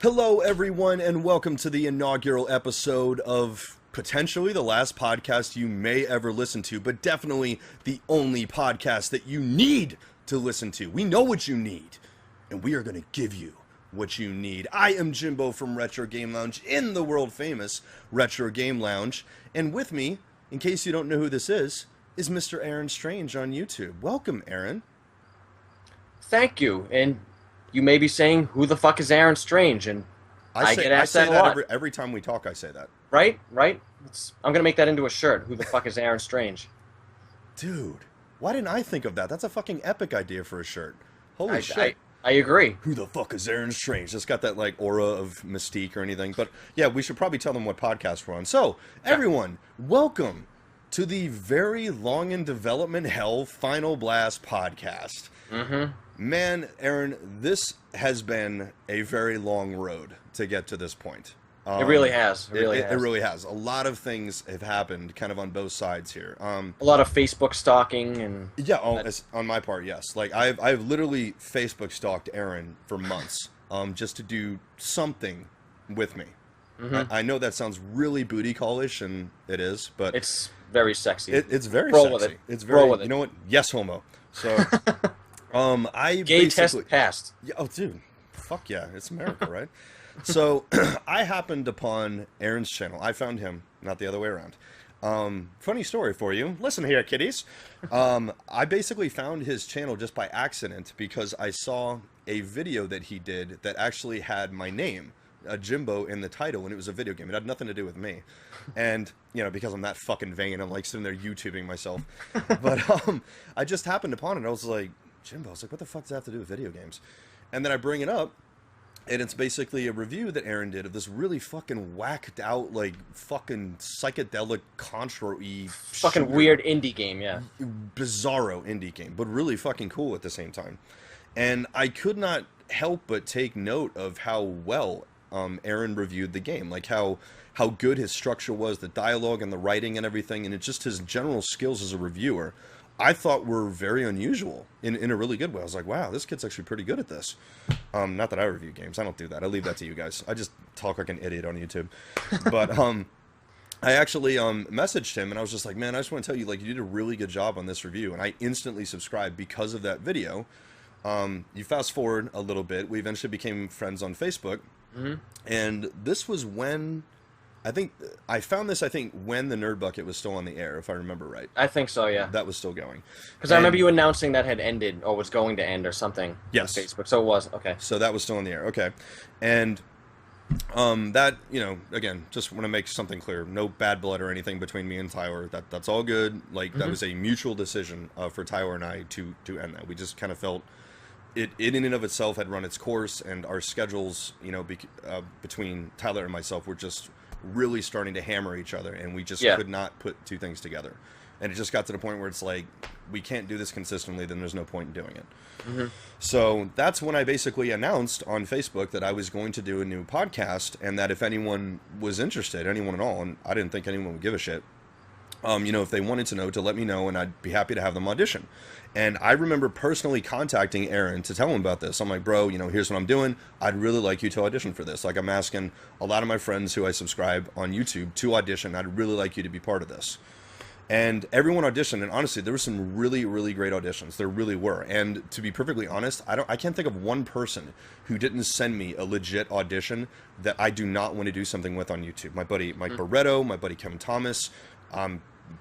Hello, everyone, and welcome to the inaugural episode of potentially the last podcast you may ever listen to, but definitely the only podcast that you need to listen to. We know what you need, and we are going to give you what you need. I am Jimbo from Retro Game Lounge in the world-famous Retro Game Lounge, and with me, in case you don't know who this is Mr. Aaron Strange on YouTube. Welcome, Aaron. Thank you, and you may be saying, who the fuck is Aaron Strange? And I get asked that a lot. Every time we talk, I say that. Right? I'm going to make that into a shirt. Who the fuck is Aaron Strange? Dude, why didn't I think of that? That's a fucking epic idea for a shirt. Holy shit. I agree. Who the fuck is Aaron Strange? It's got that, like, aura of mystique or anything. But, yeah, we should probably tell them what podcast we're on. So, everyone, welcome to the very long in development hell Final Blast podcast. Mm-hmm. Man, Aaron, this has been a very long road to get to this point. It really has. It really has. A lot of things have happened kind of on both sides here. A lot of Facebook stalking and... Yeah, on my part, yes. Like, I've literally Facebook stalked Aaron for months just to do something with me. Mm-hmm. I know that sounds really booty call-ish, and it is, but... It's very sexy. It's very Roll sexy. with it. It's very... Roll with it. You know what? Yes, homo. So... I Gay basically... test passed. Yeah, oh, dude. Fuck yeah. It's America, right? So, I happened upon Aaron's channel. I found him, not the other way around. Funny story for you. Listen here, kiddies. I basically found his channel just by accident because I saw a video that he did that actually had my name, Jimbo, in the title, and it was a video game. It had nothing to do with me. And, you know, because I'm that fucking vain, I'm like sitting there YouTubing myself. But I just happened upon it. I was like, Jimbo, I was like, what the fuck does that have to do with video games? And then I bring it up, and it's basically a review that Aaron did of this really fucking whacked out, like, fucking psychedelic contra-y fucking shooter, weird indie game, yeah. bizarro indie game, but really fucking cool at the same time. And I could not help but take note of how well Aaron reviewed the game, like how good his structure was, the dialogue and the writing and everything, and it's just his general skills as a reviewer. I thought were very unusual in a really good way. I was like, wow, this kid's actually pretty good at this. Not that I review games. I don't do that. I leave that to you guys. I just talk like an idiot on YouTube. But I actually messaged him, and I was just like, man, I just want to tell you, like, you did a really good job on this review. And I instantly subscribed because of that video. You fast forward a little bit. We eventually became friends on Facebook. Mm-hmm. And this was when... I found this, when the Nerd Bucket was still on the air, if I remember right. I think so, yeah. That was still going. Because I remember you announcing that had ended, or was going to end, or something. Yes. On Facebook, so it was, okay. So that was still on the air, okay. And that, you know, again, just want to make something clear. No bad blood or anything between me and Tyler. That's all good. Like, that was a mutual decision for Tyler and I to end that. We just kind of felt... It in and of itself had run its course, and our schedules, you know, between Tyler and myself were just really starting to hammer each other, and we just could not put two things together. And it just got to the point where it's like, we can't do this consistently, then there's no point in doing it. Mm-hmm. So that's when I basically announced on Facebook that I was going to do a new podcast, and that if anyone was interested, anyone at all, and I didn't think anyone would give a shit, you know, if they wanted to know, to let me know, and I'd be happy to have them audition. And I remember personally contacting Aaron to tell him about this. I'm like, bro, you know, here's what I'm doing. I'd really like you to audition for this. Like, I'm asking a lot of my friends who I subscribe on YouTube to audition. I'd really like you to be part of this. And everyone auditioned, and honestly, there were some really, really great auditions. There really were. And to be perfectly honest, I can't think of one person who didn't send me a legit audition that I do not want to do something with on YouTube. My buddy Mike Barretto, my buddy Kevin Thomas,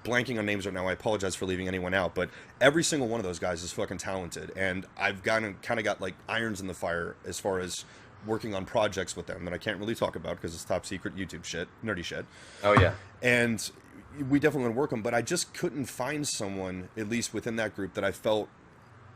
blanking on names right now. I apologize for leaving anyone out, but every single one of those guys is fucking talented, and I've kind of got like irons in the fire as far as working on projects with them that I can't really talk about because it's top secret YouTube shit, nerdy shit. Oh yeah. And we definitely want to work them, but I just couldn't find someone, at least within that group, that I felt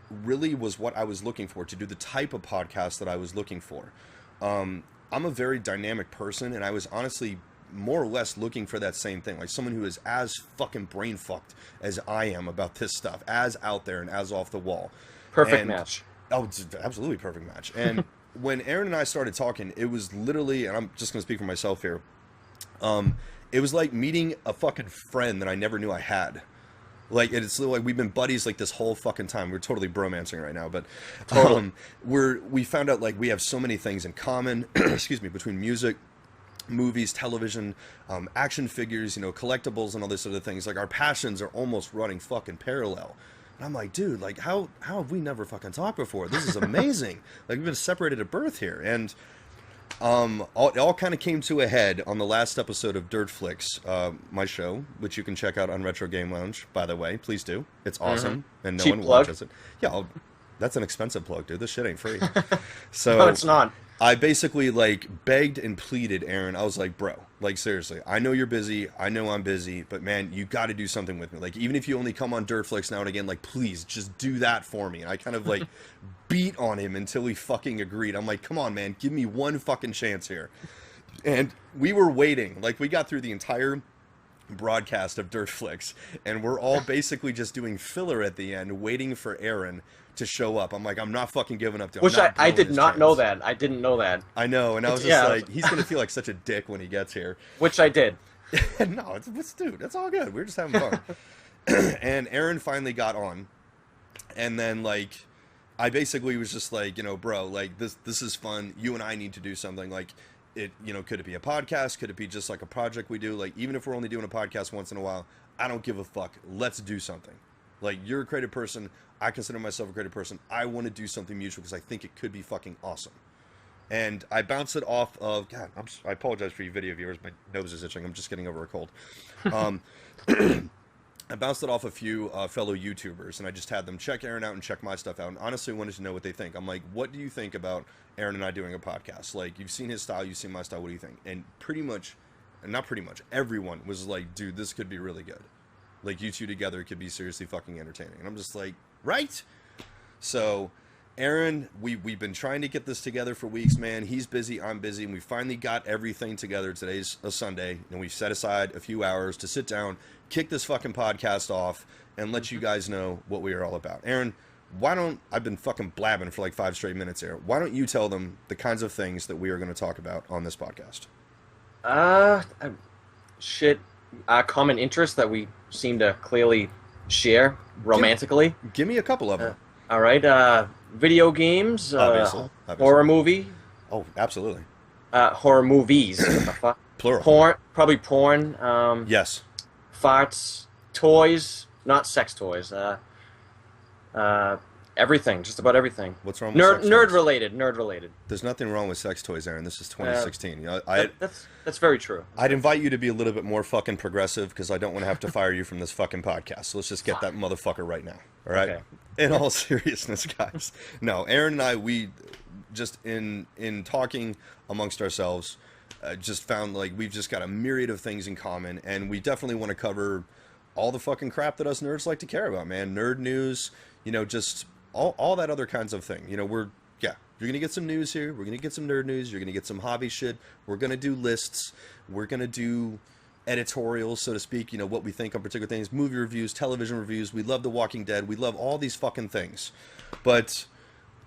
really was what I was looking for to do the type of podcast that I was looking for. I'm a very dynamic person, and I was honestly more or less looking for that same thing, like someone who is as fucking brain fucked as I am about this stuff, as out there and as off the wall. Perfect match. Oh, it's absolutely perfect match. And when Aaron and I started talking, it was literally, and I'm just going to speak for myself here, it was like meeting a fucking friend that I never knew I had. Like, it's like we've been buddies like this whole fucking time. We're totally bromancing right now, but Totally. we found out like we have so many things in common. Excuse me, between music, movies, television, action figures, collectibles, and all this other things. Like our passions are almost running fucking parallel. And I'm like, dude, like how have we never fucking talked before? This is amazing. Like we've been separated at birth here, and it all kind of came to a head on the last episode of Dirt Flicks, my show, which you can check out on Retro Game Lounge, by the way. Please do. It's awesome, and no Cheap one plug. watches it. Yeah, that's an expensive plug, dude. This shit ain't free. So No, it's not. I basically, like, begged and pleaded Aaron. I was like, bro, like, seriously, I know you're busy. I know I'm busy, but, man, you got to do something with me. Like, even if you only come on Dirt Flicks now and again, like, please, just do that for me. And I kind of, like, beat on him until he fucking agreed. I'm like, come on, man, give me one fucking chance here. And we were waiting. Like, we got through the entire broadcast of Dirt Flicks, and we're all basically just doing filler at the end, waiting for Aaron to show up. I'm like, I'm not fucking giving up to him. Which I did not know that. I didn't know that. I know, and I was just like, he's gonna feel like such a dick when he gets here. Which I did. No, dude, it's all good. We're just having fun. And Aaron finally got on, and then like, I basically was just like, bro, like this is fun. You and I need to do something. Like, it, could it be a podcast? Could it be just like a project we do? Like, even if we're only doing a podcast once in a while, I don't give a fuck. Let's do something. Like, you're a creative person. I consider myself a creative person. I want to do something mutual because I think it could be fucking awesome. And I bounced it off of... God, I apologize for you video viewers. My nose is itching. I'm just getting over a cold. I bounced it off a few fellow YouTubers, and I just had them check Aaron out and check my stuff out. And honestly, wanted to know what they think. I'm like, what do you think about Aaron and I doing a podcast? Like, you've seen his style. You've seen my style. What do you think? And pretty much... And not pretty much. Everyone was like, dude, this could be really good. Like, you two together could be seriously fucking entertaining. And I'm just like, right? So, Aaron, we've been trying to get this together for weeks, man. He's busy, I'm busy, and we finally got everything together. Today's a Sunday, and we set aside a few hours to sit down, kick this fucking podcast off, and let you guys know what we are all about. Aaron, I've been fucking blabbing for like 5 straight minutes here. Why don't you tell them the kinds of things that we are going to talk about on this podcast? Common interest that we seem to clearly share romantically. Give me a couple of them. All right. Video games. Obviously. Horror movie. Oh, absolutely. Horror movies. What the fuck? Plural. Porn. Probably porn. Yes. Farts. Toys. Not sex toys. Everything. Just about everything. What's wrong with sex toys? Nerd related. There's nothing wrong with sex toys, Aaron. This is 2016. That's very true. I'd invite you to be a little bit more fucking progressive because I don't want to have to fire you from this fucking podcast. So let's just get that motherfucker right now. All right? Okay. In all seriousness, guys. No, Aaron and I, we just in talking amongst ourselves, just found like we've just got a myriad of things in common, and we definitely want to cover all the fucking crap that us nerds like to care about, man. Nerd news, just all that other kinds of thing. You're going to get some news here. We're going to get some nerd news. You're going to get some hobby shit. We're going to do lists. We're going to do editorials, so to speak, what we think on particular things, movie reviews, television reviews. We love The Walking Dead. We love all these fucking things. But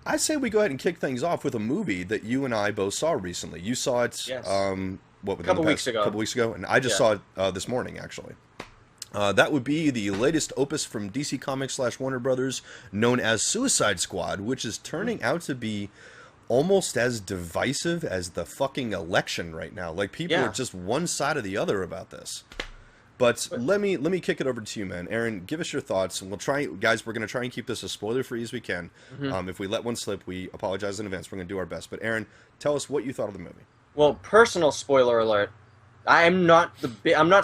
I say we go ahead and kick things off with a movie that you and I both saw recently. You saw it, yes. A couple weeks ago, and I just saw it this morning, actually. That would be the latest opus from DC Comics / Warner Brothers, known as Suicide Squad, which is turning out to be almost as divisive as the fucking election right now. Like, people are just one side or the other about this. But let me kick it over to you, man. Aaron, give us your thoughts, and we'll try, guys. We're going to try and keep this as spoiler-free as we can. If we let one slip, we apologize in advance. We're going to do our best. But Aaron, tell us what you thought of the movie. Well, personal spoiler alert. I'm not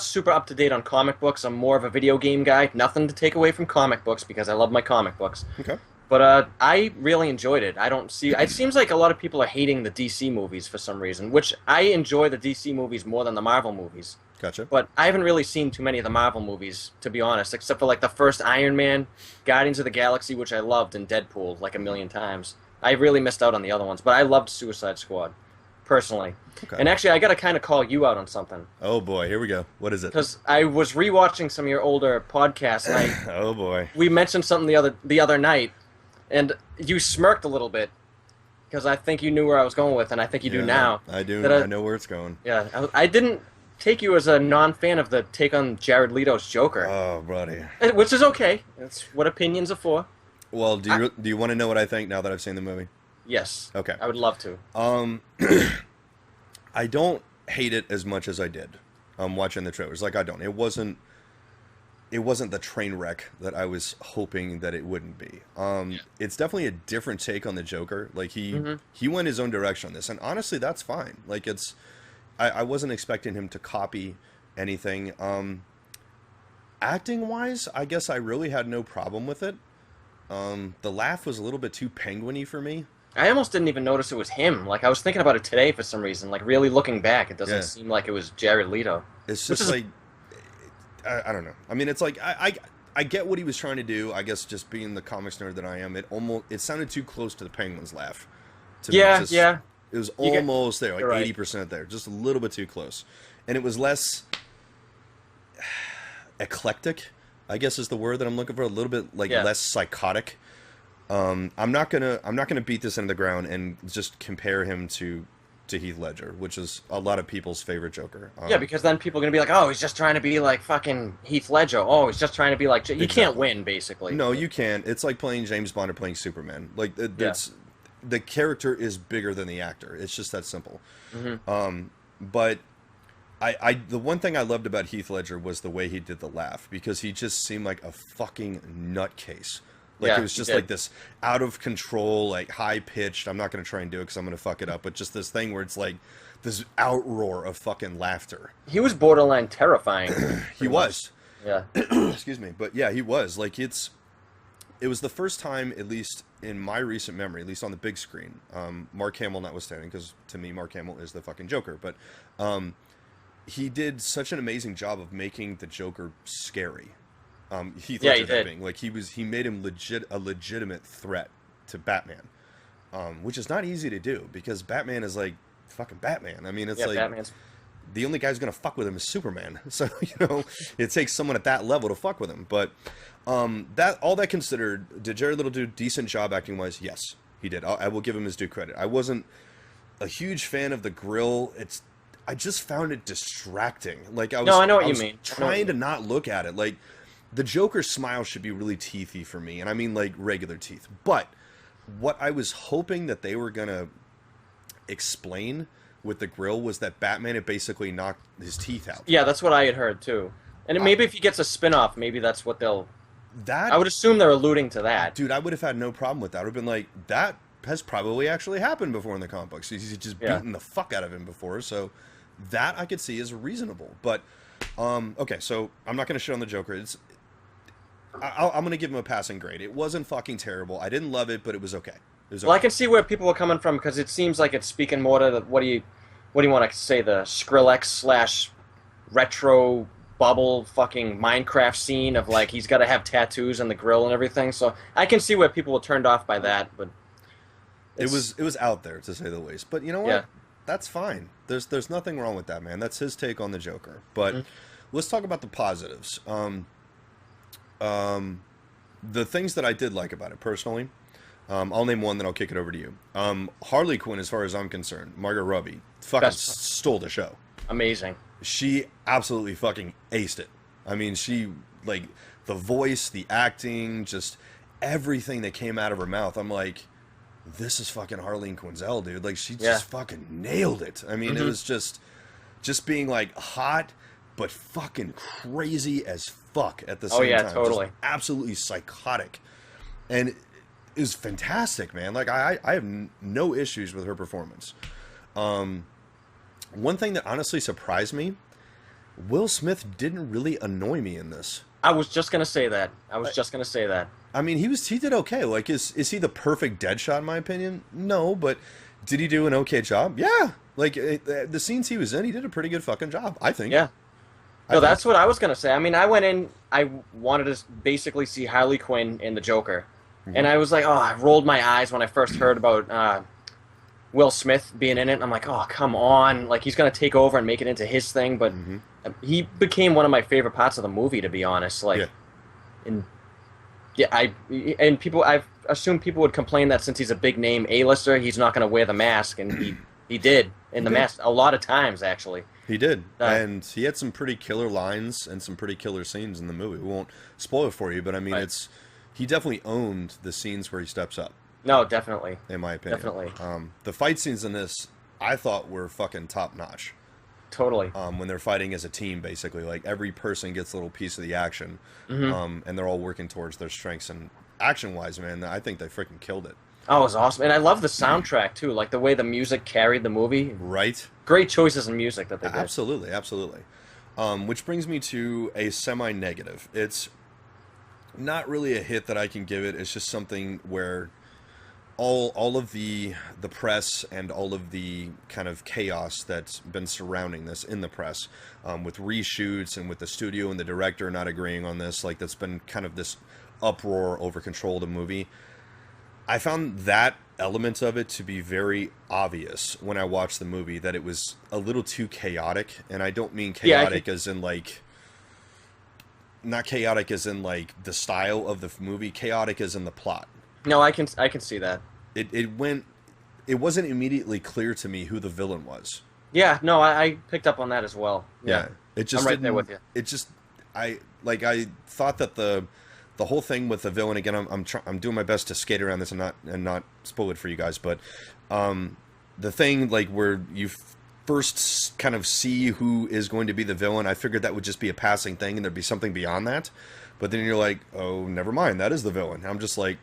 super up to date on comic books. I'm more of a video game guy. Nothing to take away from comic books because I love my comic books. Okay. But I really enjoyed it. It seems like a lot of people are hating the DC movies for some reason, which I enjoy the DC movies more than the Marvel movies. Gotcha. But I haven't really seen too many of the Marvel movies, to be honest, except for like the first Iron Man, Guardians of the Galaxy, which I loved, and Deadpool like a million times. I really missed out on the other ones, but I loved Suicide Squad. Personally. Okay. And actually, I got to kind of call you out on something. Oh, boy. Here we go. What is it? Because I was rewatching some of your older podcasts, and oh, boy. We mentioned something the other night, and you smirked a little bit, because I think you knew where I was going with, and I think you do now. I do. I know where it's going. Yeah. I didn't take you as a non-fan of the take on Jared Leto's Joker, Oh, buddy. which is okay. That's what opinions are for. Well, do you want to know what I think now that I've seen the movie? Yes. Okay. I would love to. I don't hate it as much as I did. Watching the trailers, like I don't. It wasn't the train wreck that I was hoping that it wouldn't be. It's definitely a different take on the Joker. Like he went his own direction on this, and honestly, that's fine. Like I wasn't expecting him to copy anything. Acting wise, I guess I really had no problem with it. The laugh was a little bit too penguin-y for me. I almost didn't even notice it was him. Like, I was thinking about it today for some reason. Like, really looking back, it doesn't seem like it was Jared Leto. It's just like, I don't know. I mean, it's like, I get what he was trying to do. I guess just being the comics nerd that I am, it sounded too close to the Penguin's laugh. Yeah. It was almost there, like right. 80% there. Just a little bit too close. And it was less eclectic, I guess is the word that I'm looking for. A little bit less psychotic. I'm not gonna beat this into the ground and just compare him to Heath Ledger, which is a lot of people's favorite Joker. Yeah, because then people are gonna be like, oh, he's just trying to be like fucking Heath Ledger. Oh, he's just trying to be like. You can't win, basically. No, you can't. It's like playing James Bond or playing Superman. Like it's the character is bigger than the actor. It's just that simple. But the one thing I loved about Heath Ledger was the way he did the laugh, because he just seemed like a fucking nutcase. Like, it was just like this out of control, like high pitched. I'm not going to try and do it because I'm going to fuck it up. But just this thing where it's like this outroar of fucking laughter. He was borderline terrifying. He was. Yeah. Excuse me. But yeah, he was. Like, it was the first time, at least in my recent memory, at least on the big screen, Mark Hamill notwithstanding, because to me, Mark Hamill is the fucking Joker. But he did such an amazing job of making the Joker scary. Heath Ledger being like he made him a legitimate threat to Batman, which is not easy to do because Batman is like fucking Batman. I mean, it's like Batman's... the only guy who's gonna fuck with him is Superman. So it takes someone at that level to fuck with him. But that all that considered, did Jared Leto do a decent job acting wise? Yes, he did. I will give him his due credit. I wasn't a huge fan of the grill. I just found it distracting. Like I know what you mean. Trying to not look at it. Like, the Joker's smile should be really teethy for me, and I mean like regular teeth. But what I was hoping that they were gonna explain with the grill was that Batman had basically knocked his teeth out. Yeah, that's what I had heard too. And maybe if he gets a spin-off, maybe that's what they'll... I would assume they're alluding to that. Dude, I would have had no problem with that. I would have been like, that has probably actually happened before in the comic books. He's just beaten the fuck out of him before, so that I could see is reasonable. But, okay, so I'm not going to shit on the Joker. I'm going to give him a passing grade. It wasn't fucking terrible. I didn't love it, but it was okay. Well, I can see where people are coming from, because it seems like it's speaking more to the, what do you want to say, the Skrillex / retro bubble fucking Minecraft scene of like he's got to have tattoos on the grill and everything. So I can see where people were turned off by that, but it was out there, to say the least. But you know what? Yeah. That's fine. There's nothing wrong with that, man. That's his take on the Joker. But let's talk about the positives. The things that I did like about it personally, I'll name one, then I'll kick it over to you. Harley Quinn, as far as I'm concerned, Margot Robbie, fucking stole the show. Amazing. She absolutely fucking aced it. I mean, she, like, the voice, the acting, just everything that came out of her mouth. I'm like, this is fucking Harleen Quinzel, dude. Like, she just fucking nailed it. I mean, it was just being, like, hot, but fucking crazy as fuck at the same time. Totally. Just absolutely psychotic. And it was fantastic, man. Like, I have no issues with her performance. One thing that honestly surprised me, Will Smith didn't really annoy me in this. I was just going to say that. I mean, he did okay. Like, is he the perfect Deadshot, in my opinion? No, but did he do an okay job? Yeah. Like, the scenes he was in, he did a pretty good fucking job, I think. Yeah. No, that's what I was going to say. I mean, I went in, I wanted to basically see Harley Quinn and the Joker. And I was like, I rolled my eyes when I first heard about Will Smith being in it. And I'm like, oh, come on. Like, he's going to take over and make it into his thing. But he became one of my favorite parts of the movie, to be honest. Like, I've assumed people would complain that since he's a big name A-lister, he's not going to wear the mask. And he did in the mask a lot of times, actually. He did, and he had some pretty killer lines and some pretty killer scenes in the movie. We won't spoil it for you, but I mean, he definitely owned the scenes where he steps up. No, definitely. In my opinion. Definitely. The fight scenes in this, I thought were fucking top-notch. Totally. When they're fighting as a team, basically. Like, every person gets a little piece of the action, and they're all working towards their strengths. And action-wise, man, I think they freaking killed it. Oh, it was awesome. And I love the soundtrack, too. Like, the way the music carried the movie. Right. Great choices in music that they did. Absolutely, absolutely. Which brings me to a semi-negative. It's not really a hit that I can give it. It's just something where all of the press and all of the kind of chaos that's been surrounding this in the press, with reshoots and with the studio and the director not agreeing on this, like that's been kind of this uproar over control of the movie. I found that element of it to be very obvious when I watched the movie, that it was a little too chaotic, and I don't mean chaotic as in like, not chaotic as in like the style of the movie, chaotic as in the plot. No, I can see that. It wasn't immediately clear to me who the villain was. Yeah, no, I picked up on that as well. Yeah. It just I'm right there with you. It just I thought that the whole thing with the villain, again, I'm doing my best to skate around this and not spoil it for you guys, but the thing like where you first kind of see who is going to be the villain, I figured that would just be a passing thing and there'd be something beyond that. But then you're like, oh, never mind, that is the villain. And I'm just like,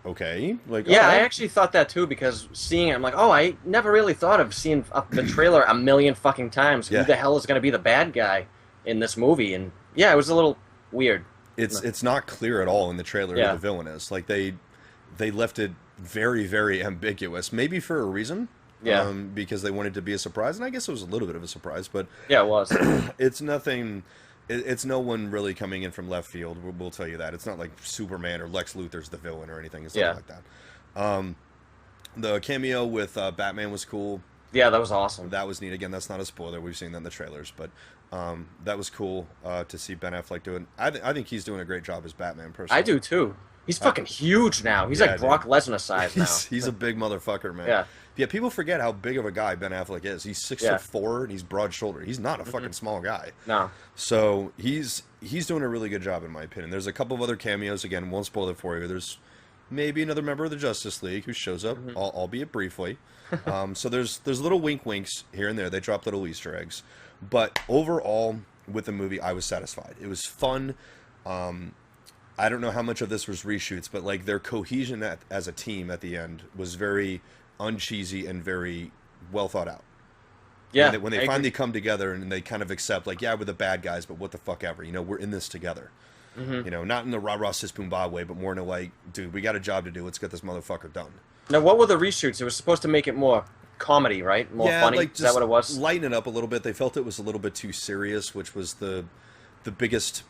okay. Like, yeah, I actually thought that too, because seeing it, I'm like, oh, I never really thought of seeing the trailer a million fucking times. Who the hell is going to be the bad guy in this movie? And yeah, it was a little weird. It's not clear at all in the trailer who the villain is. Like they left it very, very ambiguous. Maybe for a reason. Yeah. Because they wanted to be a surprise, and I guess it was a little bit of a surprise, but yeah, it was. It's nothing. It's no one really coming in from left field. We'll tell you that. It's not like Superman or Lex Luthor's the villain or anything. It's nothing like that. The cameo with Batman was cool. Yeah, that was awesome. That was neat. Again, that's not a spoiler. We've seen that in the trailers, but that was cool to see Ben Affleck do it. I think he's doing a great job as Batman, personally. I do too. He's fucking huge now. He's like Brock Lesnar size now. He's a big motherfucker, man. Yeah. Yeah, people forget how big of a guy Ben Affleck is. He's 6'4" and he's broad-shouldered. He's not a fucking small guy. No. So he's doing a really good job, in my opinion. There's a couple of other cameos. Again, won't spoil it for you. There's maybe another member of the Justice League who shows up, albeit briefly. So there's little wink-winks here and there. They drop little Easter eggs. But overall, with the movie, I was satisfied. It was fun. I don't know how much of this was reshoots, but like their cohesion as a team at the end was very uncheesy and very well thought out. Yeah, when they finally come together and they kind of accept, like, yeah, we're the bad guys, but what the fuck ever, we're in this together. Not in the rah rah sis boom bah way, but more in a like, dude, we got a job to do. Let's get this motherfucker done. Now, what were the reshoots? It was supposed to make it more comedy, right? More funny. Like, is that what it was? Lighten it up a little bit. They felt it was a little bit too serious, which was the biggest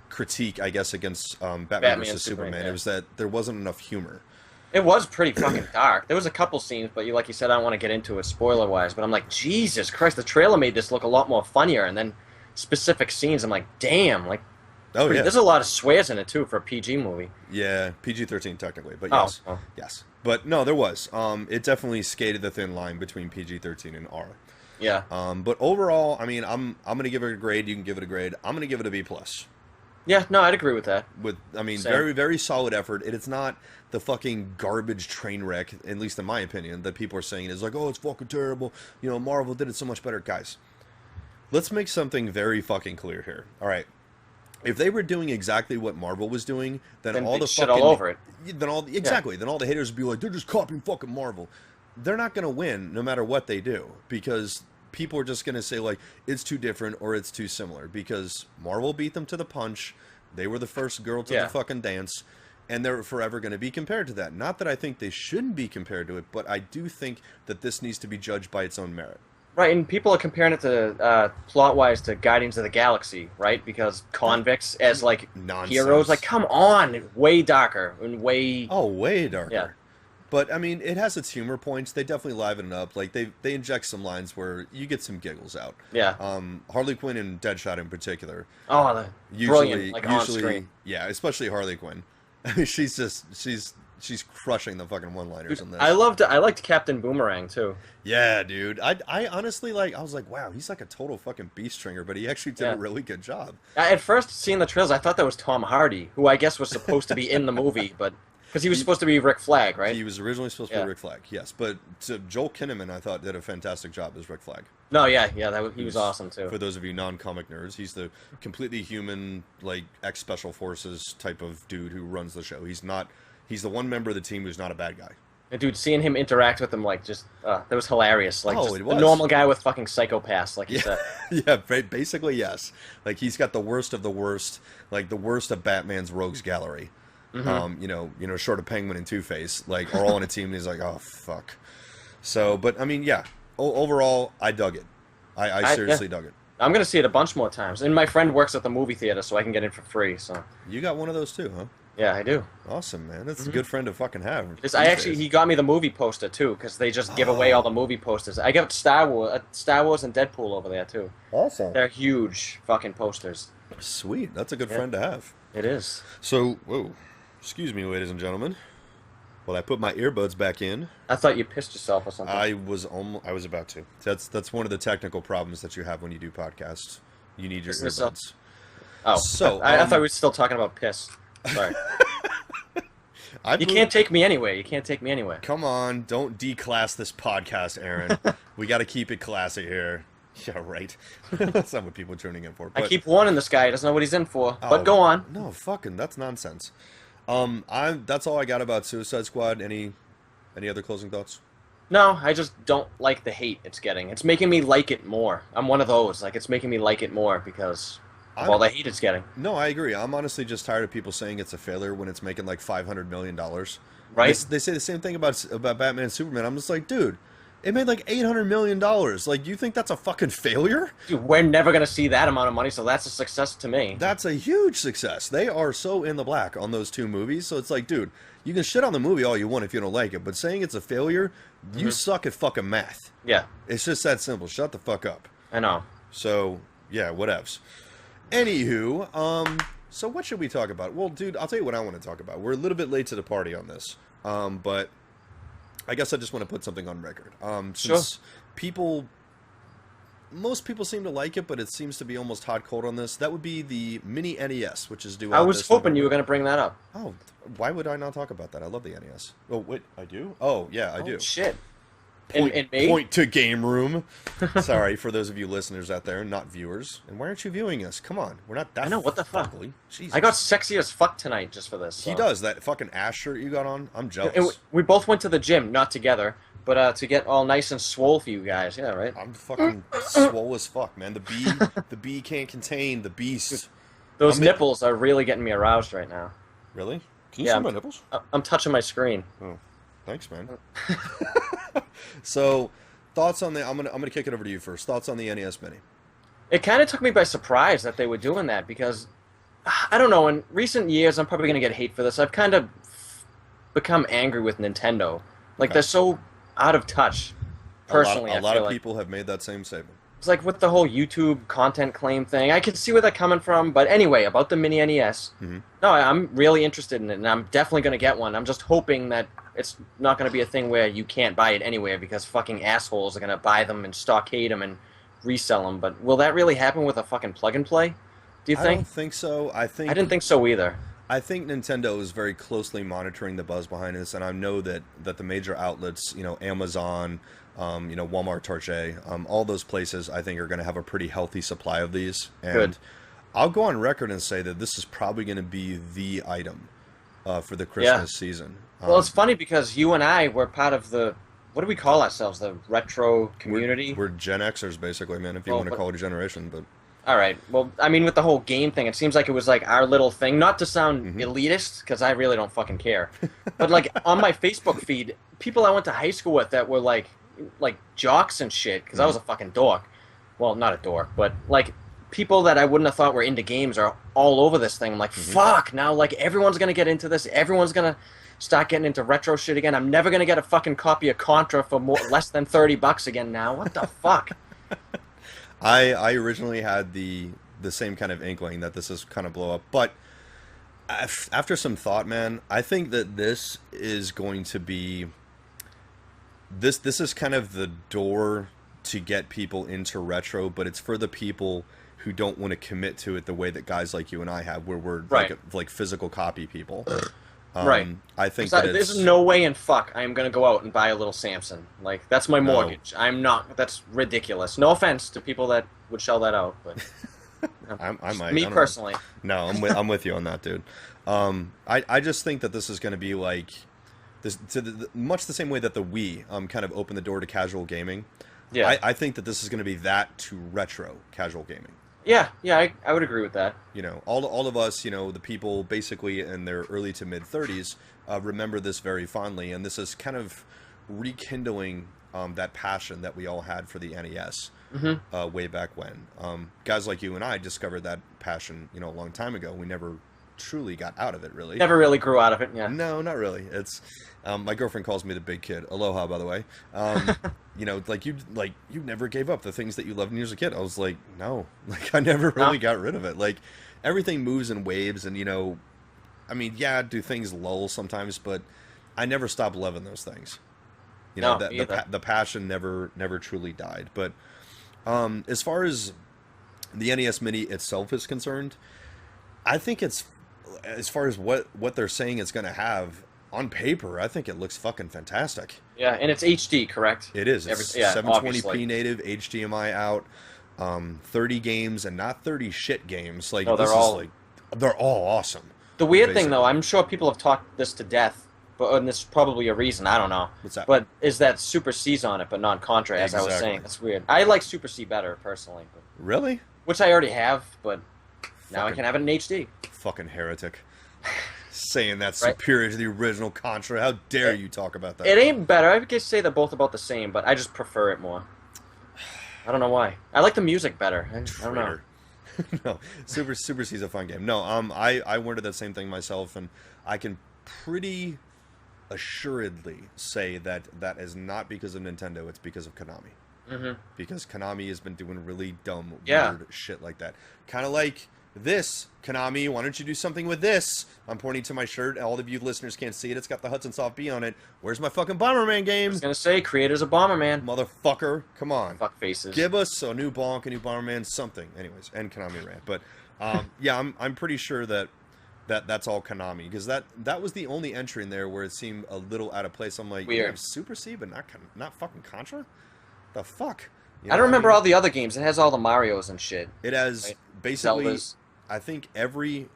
critique, I guess, against Batman vs Superman. Yeah. It was that there wasn't enough humor. It was pretty fucking dark. There was a couple scenes, but like you said, I don't want to get into it spoiler-wise, but I'm like, Jesus Christ, the trailer made this look a lot more funnier, and then specific scenes, I'm like, damn, like, there's a lot of swears in it, too, for a PG movie. Yeah, PG-13 technically, but yes. Yes. But no, there was. It definitely skated the thin line between PG-13 and R. Yeah. But overall, I mean, I'm going to give it a grade. You can give it a grade. I'm going to give it a B+. Yeah, no, I'd agree with that. Same. Very, very solid effort. It's not the fucking garbage train wreck, at least in my opinion, that people are saying is like, oh, it's fucking terrible. Marvel did it so much better. Guys, let's make something very fucking clear here. All right. If they were doing exactly what Marvel was doing, then all the shit fucking... all over it. Then all the haters would be like, they're just copying fucking Marvel. They're not going to win no matter what they do, because people are just going to say, like, it's too different or it's too similar, because Marvel beat them to the punch. They were the first girl to the fucking dance, and they're forever going to be compared to that. Not that I think they shouldn't be compared to it, but I do think that this needs to be judged by its own merit. Right, and people are comparing it to, plot-wise, to Guardians of the Galaxy, right? Because convicts as, like, heroes. Like, come on! Way darker and way... Oh, way darker. Yeah. But, I mean, it has its humor points. They definitely liven it up. Like, they inject some lines where you get some giggles out. Yeah. Harley Quinn and Deadshot in particular. Oh, brilliant, like, on screen. Yeah, especially Harley Quinn. I mean, she's she's crushing the fucking one-liners in this. I liked Captain Boomerang too. Yeah, dude. I honestly I was like, wow, he's like a total fucking beast stringer, but he actually did a really good job. At first, seeing the trailers, I thought that was Tom Hardy, who I guess was supposed to be in the movie, but because he was supposed to be Rick Flag, right? He was originally supposed to be Rick Flag, yes. But Joel Kinnaman, I thought, did a fantastic job as Rick Flag. No, he was awesome too. For those of you non-comic nerds, he's the completely human, like ex-special forces type of dude who runs the show. He's the one member of the team who's not a bad guy. And dude, seeing him interact with them, like, just that was hilarious. Like, it was. The normal guy with fucking psychopaths, like you said. Yeah, basically yes. Like he's got the worst of the worst, like the worst of Batman's rogues gallery. Mm-hmm. Short of Penguin and Two-Face, like, are all on a team, and he's like, oh, fuck. So, but, I mean, yeah. Overall, I dug it. I seriously dug it. I'm going to see it a bunch more times. And my friend works at the movie theater, so I can get in for free, so. You got one of those, too, huh? Yeah, I do. Awesome, man. That's a good friend to fucking have. He got me the movie poster, too, because they just give away all the movie posters. I got Star Wars and Deadpool over there, too. Awesome. They're huge fucking posters. Sweet. That's a good friend to have. It is. So, whoa. Excuse me, ladies and gentlemen. Well, I put my earbuds back in. I thought you pissed yourself or something. I was about to. That's one of the technical problems that you have when you do podcasts. You need your earbuds. Oh, so I thought we were still talking about piss. Sorry. You can't take me anywhere. You can't take me anywhere. Come on, don't declass this podcast, Aaron. We got to keep it classy here. Yeah, right. That's not what people are tuning in for. But... I keep warning this guy. He doesn't know what he's in for. But go on. No, fucking, that's nonsense. That's all I got about Suicide Squad. Any other closing thoughts? No, I just don't like the hate it's getting. It's making me like it more. I'm one of those. Like, it's making me like it more because of all the hate it's getting. No, I agree. I'm honestly just tired of people saying it's a failure when it's making like $500 million. Right? They say the same thing about Batman and Superman. I'm just like, dude, it made like $800 million. Like, you think that's a fucking failure? Dude, we're never going to see that amount of money, so that's a success to me. That's a huge success. They are so in the black on those two movies. So it's like, dude, you can shit on the movie all you want if you don't like it, but saying it's a failure, you suck at fucking math. Yeah. It's just that simple. Shut the fuck up. I know. So, yeah, whatevs. Anywho, so what should we talk about? Well, dude, I'll tell you what I want to talk about. We're a little bit late to the party on this, but I guess I just want to put something on record. Since most people seem to like it, but it seems to be almost hot cold on this. That would be the mini NES, which is due out. I was hoping you were going to bring that up. Oh, why would I not talk about that? I love the NES. Oh, wait, I do? Oh, yeah, I do. Shit. Point to Game Room. Sorry for those of you listeners out there, not viewers. And why aren't you viewing us? Come on, we're not that. I know, what the fuck? Jesus. I got sexy as fuck tonight just for this. So. He does that fucking ass shirt you got on. I'm jealous. And we both went to the gym, not together, but to get all nice and swole for you guys. Yeah, right. I'm fucking swole as fuck, man. The bee can't contain the beast. Those nipples are really getting me aroused right now. Really? Can you see my nipples? I'm touching my screen. Oh, thanks, man. So, thoughts on the? I'm gonna kick it over to you first. Thoughts on the NES Mini? It kind of took me by surprise that they were doing that because I don't know. In recent years, I'm probably gonna get hate for this. I've kind of become angry with Nintendo. Like they're so out of touch. Personally, a lot of people have made that same statement. It's like with the whole YouTube content claim thing. I can see where they're coming from, but anyway, about the mini NES. No, I'm really interested in it, and I'm definitely going to get one. I'm just hoping that it's not going to be a thing where you can't buy it anywhere because fucking assholes are going to buy them and stockade them and resell them. But will that really happen with a fucking plug and play? Do you think? I don't think so. I didn't think so either. I think Nintendo is very closely monitoring the buzz behind this, and I know that the major outlets, Amazon, Walmart, Target, all those places, I think are going to have a pretty healthy supply of these. And Good. I'll go on record and say that this is probably going to be the item for the Christmas season. Well, it's funny because you and I were part of the, what do we call ourselves, the retro community? We're Gen Xers, basically, man, if you want to call it a generation, but... All right. Well, I mean, with the whole game thing, it seems like it was like our little thing. Not to sound elitist, because I really don't fucking care. But like on my Facebook feed, people I went to high school with that were like jocks and shit, because I was a fucking dork. Well, not a dork, but like people that I wouldn't have thought were into games are all over this thing. I'm like, fuck, now like everyone's gonna get into this. Everyone's gonna start getting into retro shit again. I'm never gonna get a fucking copy of Contra for less than $30 again now. What the fuck? I originally had the same kind of inkling that this is kind of blow up, but After some thought, man, I think that this is going to be this is kind of the door to get people into retro, but it's for the people who don't want to commit to it the way that guys like you and I have, where we're like physical copy people. Right. I think that there's no way in fuck I am going to go out and buy a little Samson. Like, that's my mortgage. I'm not. That's ridiculous. No offense to people that would shell that out, but I might. Me personally. No, I'm with you on that, dude. I just think that this is going to be like this, much the same way that the Wii kind of opened the door to casual gaming. Yeah. I think that this is going to be that to retro casual gaming. Yeah, I would agree with that. You know, all of us, you know, the people basically in their early to mid 30s remember this very fondly, and this is kind of rekindling that passion that we all had for the NES way back when. Guys like you and I discovered that passion, you know, a long time ago. We never truly got out of it, really. Never really grew out of it, yeah. No, not really. It's my girlfriend calls me the big kid. Aloha, by the way. You know, like you never gave up the things that you loved when you was a kid. I was like, no, like I never really got rid of it. Like everything moves in waves, and you know, I mean, yeah, do things lull sometimes, but I never stopped loving those things. You know, the passion never truly died. But as far as the NES Mini itself is concerned, I think it's, as far as what they're saying it's going to have on paper, I think it looks fucking fantastic. Yeah, and it's HD, correct? It is. It's 720p obviously. native, HDMI out, 30 games, and not 30 shit games. Like, no, they're all awesome. The weird thing, though, I'm sure people have talked this to death, and this is probably a reason, I don't know. What's that? But is that Super C's on it, but not Contra, as I was saying. That's weird. I like Super C better, personally. But, really? which I already have, but now I can have it in HD. Fucking heretic. Saying that's superior to the original Contra. How dare you talk about that? It ain't better. I could say they're both about the same, but I just prefer it more. I don't know why. I like the music better. I don't know. No, Super C's a fun game. No, I wondered that same thing myself, and I can pretty assuredly say that that is not because of Nintendo. It's because of Konami. Mm-hmm. Because Konami has been doing really dumb, weird shit like that. Kind of like this, Konami, why don't you do something with this? I'm pointing to my shirt. All of you listeners can't see it. It's got the Hudson Soft B on it. Where's my fucking Bomberman game? I was going to say, creators of Bomberman. Motherfucker, come on. Fuck faces. Give us a new Bonk, a new Bomberman, something. Anyways, and Konami rant. But, yeah, I'm pretty sure that's all Konami. Because that was the only entry in there where it seemed a little out of place. I'm like, weird. You have Super C, but not fucking Contra? The fuck? You know I don't remember all the other games. It has all the Marios and shit. It has basically... Zelda's. I think every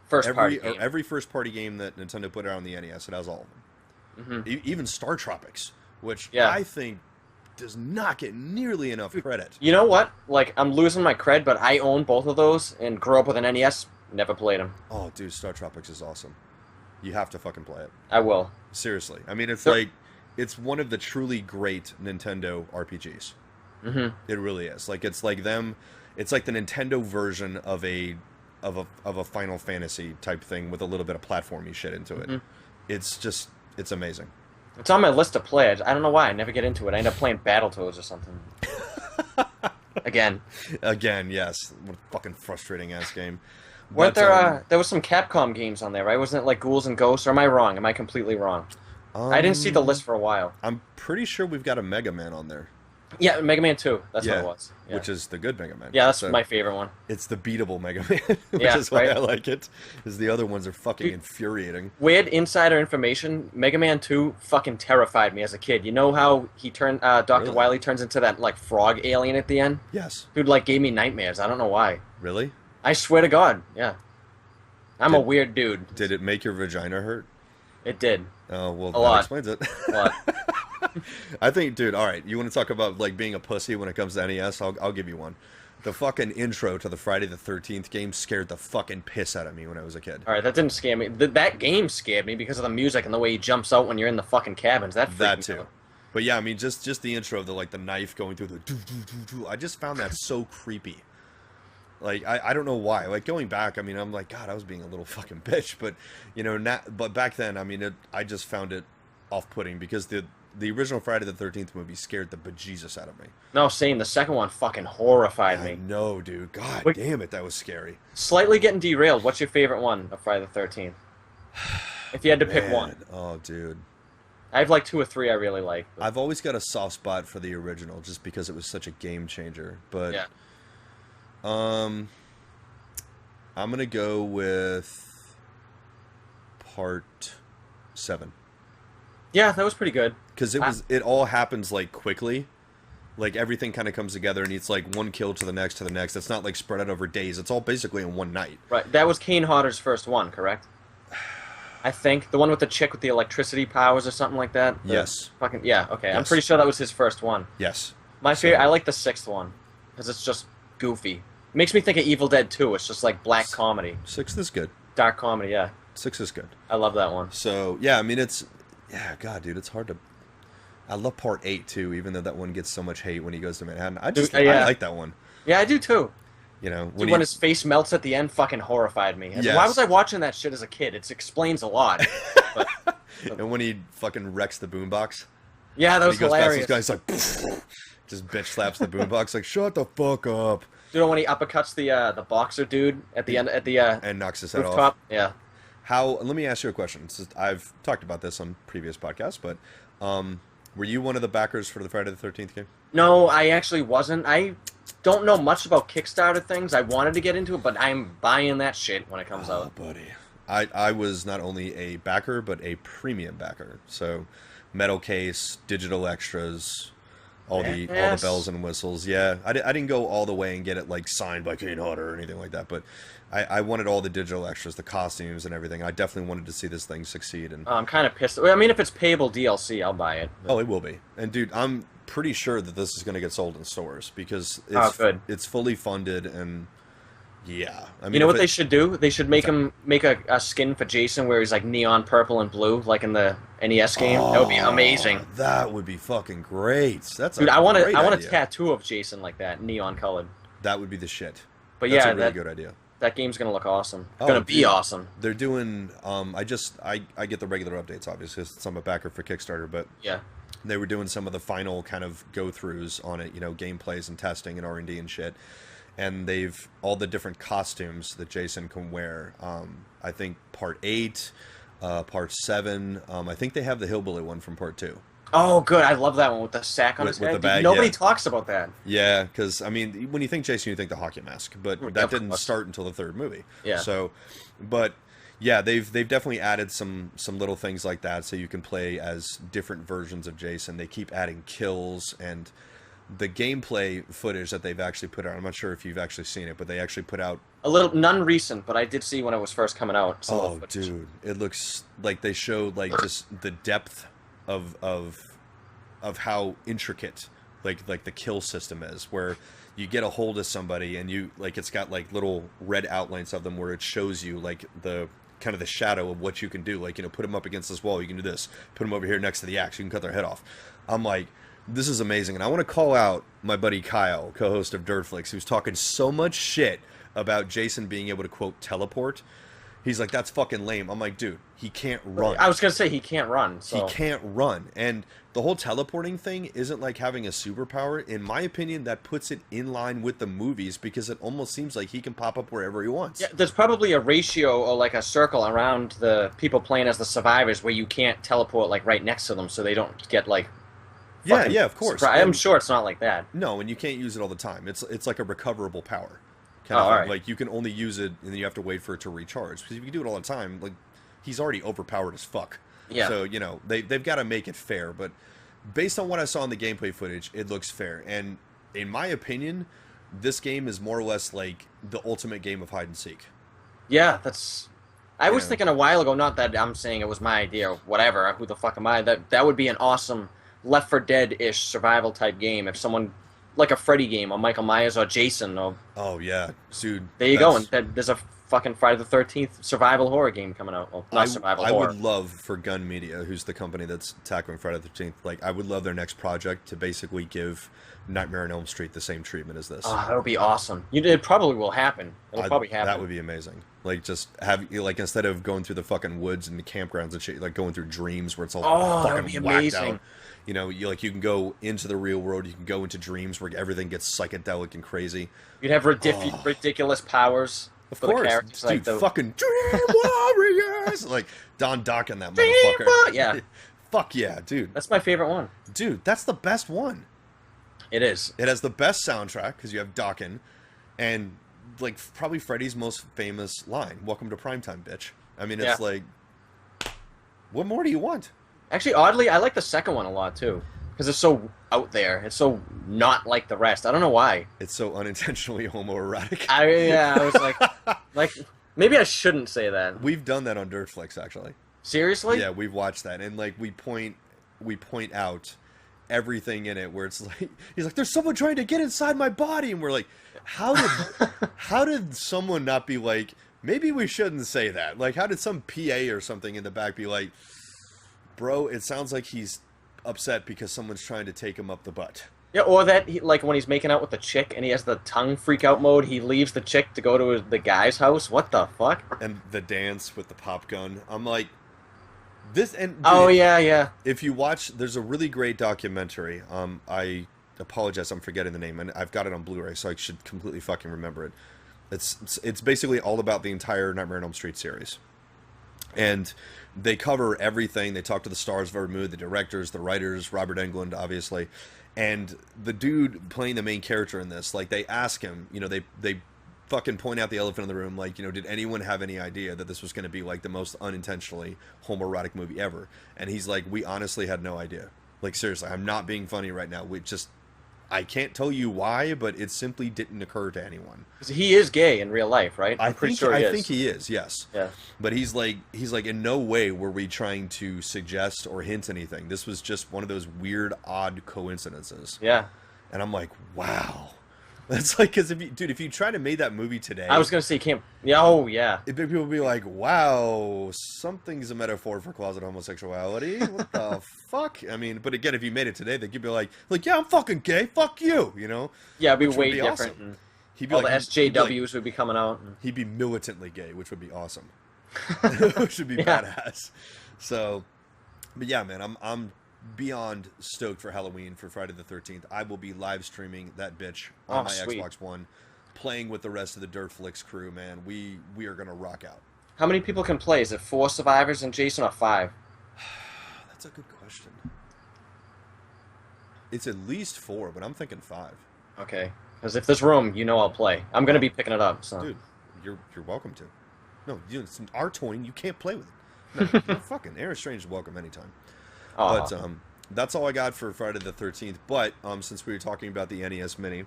first party game that Nintendo put out on the NES, it has all of them. Mm-hmm. Even Star Tropics, which I think does not get nearly enough credit. You know what? Like, I'm losing my cred, but I own both of those and grew up with an NES. Never played them. Oh, dude, Star Tropics is awesome. You have to fucking play it. I will. Seriously. I mean, it's it's one of the truly great Nintendo RPGs. Mm-hmm. It really is. Like, it's like them. It's like the Nintendo version of a Final Fantasy type thing with a little bit of platformy shit into it. Mm-hmm. It's amazing. It's on my list to play. I don't know why. I never get into it. I end up playing Battletoads or something. Again, yes. What a fucking frustrating ass game. Weren't there was some Capcom games on there, right? Wasn't it like Ghouls and Ghosts? Or am I wrong? Am I completely wrong? I didn't see the list for a while. I'm pretty sure we've got a Mega Man on there. Yeah, Mega Man 2. That's what it was. Yeah. Which is the good Mega Man. Yeah, that's my favorite one. It's the beatable Mega Man, which is why I like it. Because the other ones are fucking infuriating. Weird insider information, Mega Man 2 fucking terrified me as a kid. You know how he turned, Dr. Wily turns into that, like, frog alien at the end? Yes. Dude, like, gave me nightmares. I don't know why. Really? I swear to God, yeah. I'm a weird dude. Did it make your vagina hurt? It did. Oh, well, that explains it. A lot. I think, dude, all right, you want to talk about, like, being a pussy when it comes to NES? I'll give you one. The fucking intro to the Friday the 13th game scared the fucking piss out of me when I was a kid. All right, that didn't scare me. That game scared me because of the music and the way he jumps out when you're in the fucking cabins. That too. Out. But yeah, I mean, just the intro of the, like, the knife going through the doo-doo-doo-doo. I just found that so creepy. Like, I don't know why. Like, going back, I mean, I'm like, God, I was being a little fucking bitch. But, you know, but back then, I mean, I just found it off-putting because the original Friday the 13th movie scared the bejesus out of me. No, same. The second one fucking horrified me. No, dude. God Wait. damn it, that was scary. Slightly getting derailed. What's your favorite one of Friday the 13th? If you had to pick Man. one. Oh, dude. I have like 2 or 3 I really like. But... I've always got a soft spot for the original just because it was such a game changer. But yeah. I'm gonna go with part 7. Yeah, that was pretty good. Because it all happens like quickly. Like everything kind of comes together and it's like one kill to the next to the next. It's not like spread out over days. It's all basically in one night. Right. That was Kane Hodder's first one, correct? I think the one with the chick with the electricity powers or something like that. Yes. Fucking yeah. Okay, Yes. I'm pretty sure that was his first one. Yes. My favorite. I like the 6th one because it's just goofy. Makes me think of Evil Dead 2. It's just like black comedy, 6 is good. dark comedy. Yeah, 6 is good. I love that one. So yeah, I mean yeah, God, dude, it's hard to. I love part 8 too, even though that one gets so much hate when he goes to Manhattan. I like that one. Yeah, I do too. You know, Dude, when his face melts at the end, fucking horrified me. Yes. Why was I watching that shit as a kid? It explains a lot. But, and when he fucking wrecks the boombox. Yeah, that was he goes hilarious. Past these guys like, just bitch slaps the boombox like, shut the fuck up. Dude, when he uppercuts the boxer dude at the end at the and knocks his head rooftop. off. Yeah. Let me ask you a question. I've talked about this on previous podcasts, but were you one of the backers for the Friday the 13th game? No, I actually wasn't. I don't know much about Kickstarter things. I wanted to get into it, but I'm buying that shit when it comes out. Buddy. I was not only a backer, but a premium backer. So, metal case, digital extras, all the bells and whistles. Yeah, I didn't go all the way and get it like signed by Kane Hodder or anything like that, but I wanted all the digital extras, the costumes and everything. I definitely wanted to see this thing succeed. And I'm kind of pissed. I mean, if it's payable DLC, I'll buy it. Oh, it will be. And dude, I'm pretty sure that this is going to get sold in stores because it's fully funded and yeah. I mean, you know what they should do? They should make a skin for Jason where he's like neon purple and blue, like in the NES game. That would be amazing. That would be fucking great. Dude, I want a tattoo of Jason like that, neon colored. That would be the shit. But that's yeah, a really good idea. That game's gonna look awesome. It's gonna be awesome. They're doing. I get the regular updates, obviously, since I'm a backer for Kickstarter, but yeah, they were doing some of the final kind of go-throughs on it, you know, gameplays and testing and R&D and shit. And they've all the different costumes that Jason can wear. I think part 8, part 7. I think they have the hillbilly one from part 2. Oh, good. I love that one with the sack on his head. The bag, nobody talks about that. Yeah, because, I mean, when you think Jason, you think the hockey mask. But that didn't start until the 3rd movie. Yeah. So, but, yeah, they've definitely added some little things like that so you can play as different versions of Jason. They keep adding kills and the gameplay footage that they've actually put out. I'm not sure if you've actually seen it, but they actually put out... None recent, but I did see when it was first coming out. Oh, dude. It looks like they showed, like, just the depth of how intricate like the kill system is, where you get a hold of somebody and you like it's got like little red outlines of them where it shows you like the kind of the shadow of what you can do, like, you know, put them up against this wall, you can do this, put them over here next to the axe, you can cut their head off. I'm like, this is amazing. And I want to call out my buddy Kyle, co-host of Dirtflix, who's talking so much shit about Jason being able to quote teleport. He's like, that's fucking lame. I'm like, dude, he can't run. I was going to say he can't run. So. He can't run. And the whole teleporting thing isn't like having a superpower. In my opinion, that puts it in line with the movies because it almost seems like he can pop up wherever he wants. Yeah, there's probably a ratio or like a circle around the people playing as the survivors where you can't teleport like right next to them so they don't get like... Yeah, of course. I'm sure it's not like that. No, and you can't use it all the time. It's like a recoverable power. All right. Like, you can only use it, and then you have to wait for it to recharge. Because if you do it all the time, like, he's already overpowered as fuck. Yeah. So, you know, they've got to make it fair. But based on what I saw in the gameplay footage, it looks fair. And in my opinion, this game is more or less like the ultimate game of hide and seek. Yeah, that's... I was thinking a while ago, not that I'm saying it was my idea or whatever, who the fuck am I, that would be an awesome Left 4 Dead-ish survival-type game if someone... Like a Freddy game, or Michael Myers, or Jason, or... Oh, yeah. Dude. There you go, and there's a fucking Friday the 13th survival horror game coming out. Well, not survival horror. I would love for Gun Media, who's the company that's tackling Friday the 13th, like, I would love their next project to basically give Nightmare on Elm Street the same treatment as this. Oh, that would be awesome. It probably will happen. It'll probably happen. That would be amazing. Like, just have, like, instead of going through the fucking woods and the campgrounds and shit, like, going through dreams where it's all fucking whacked out. You know, you can go into the real world, you can go into dreams where everything gets psychedelic and crazy. You'd have ridiculous powers. Of course, dude, like fucking Dream Warriors! Like, Don Dokken, that motherfucker. Yeah. Fuck yeah, dude. That's my favorite one. Dude, that's the best one. It is. It has the best soundtrack, because you have Dokken, and, like, probably Freddy's most famous line, "Welcome to Primetime, bitch." I mean, it's like, what more do you want? Actually, oddly, I like the second one a lot, too. Because it's so out there. It's so not like the rest. I don't know why. It's so unintentionally homoerotic. I was like, maybe I shouldn't say that. We've done that on Dirtflix, actually. Seriously? Yeah, we've watched that. And, like, we point out everything in it where it's like, he's like, there's someone trying to get inside my body. And we're like, how did someone not be like, maybe we shouldn't say that? Like, how did some PA or something in the back be like, bro, it sounds like he's upset because someone's trying to take him up the butt. Yeah, or that, like, when he's making out with the chick and he has the tongue freak out mode, he leaves the chick to go to the guy's house. What the fuck? And the dance with the pop gun. I'm like, this, and... Oh, yeah. If you watch, there's a really great documentary. I apologize, I'm forgetting the name, and I've got it on Blu-ray, so I should completely fucking remember it. It's basically all about the entire Nightmare on Elm Street series. And they cover everything. They talk to the stars of every movie, the directors, the writers, Robert Englund, obviously. And the dude playing the main character in this, like, they ask him, you know, they fucking point out the elephant in the room, like, you know, did anyone have any idea that this was going to be, like, the most unintentionally homoerotic movie ever? And he's like, we honestly had no idea. Like, seriously, I'm not being funny right now. I can't tell you why, but it simply didn't occur to anyone. He is gay in real life, right? I'm pretty sure he is. I think he is, yes. Yeah. But he's like, in no way were we trying to suggest or hint anything. This was just one of those weird, odd coincidences. Yeah. And I'm like, wow. That's like, because if you try to make that movie today... I was going to say, you can't... Yeah, oh, yeah. People would be like, wow, something's a metaphor for closet homosexuality. What the fuck? I mean, but again, if you made it today, they'd be like, yeah, I'm fucking gay. Fuck you, you know? Yeah, it'd be way different. Awesome. All the SJWs would be coming out. He'd be militantly gay, which would be awesome. Which would be badass. So, but yeah, man, I'm beyond stoked for Halloween, for Friday the 13th. I will be live streaming that bitch on my Xbox One, playing with the rest of the Dirtflix crew, man. We are going to rock out. How many people can play? Is it 4 survivors and Jason, or 5? That's a good question. It's at least 4, but I'm thinking 5. Okay. Because if there's room, you know I'll play. I'm going to be picking it up, so. Dude, you're welcome to. No, it's an R20, you can't play with it. No, you're fucking Aaron Strange is welcome anytime. But that's all I got for Friday the 13th. But since we were talking about the NES Mini,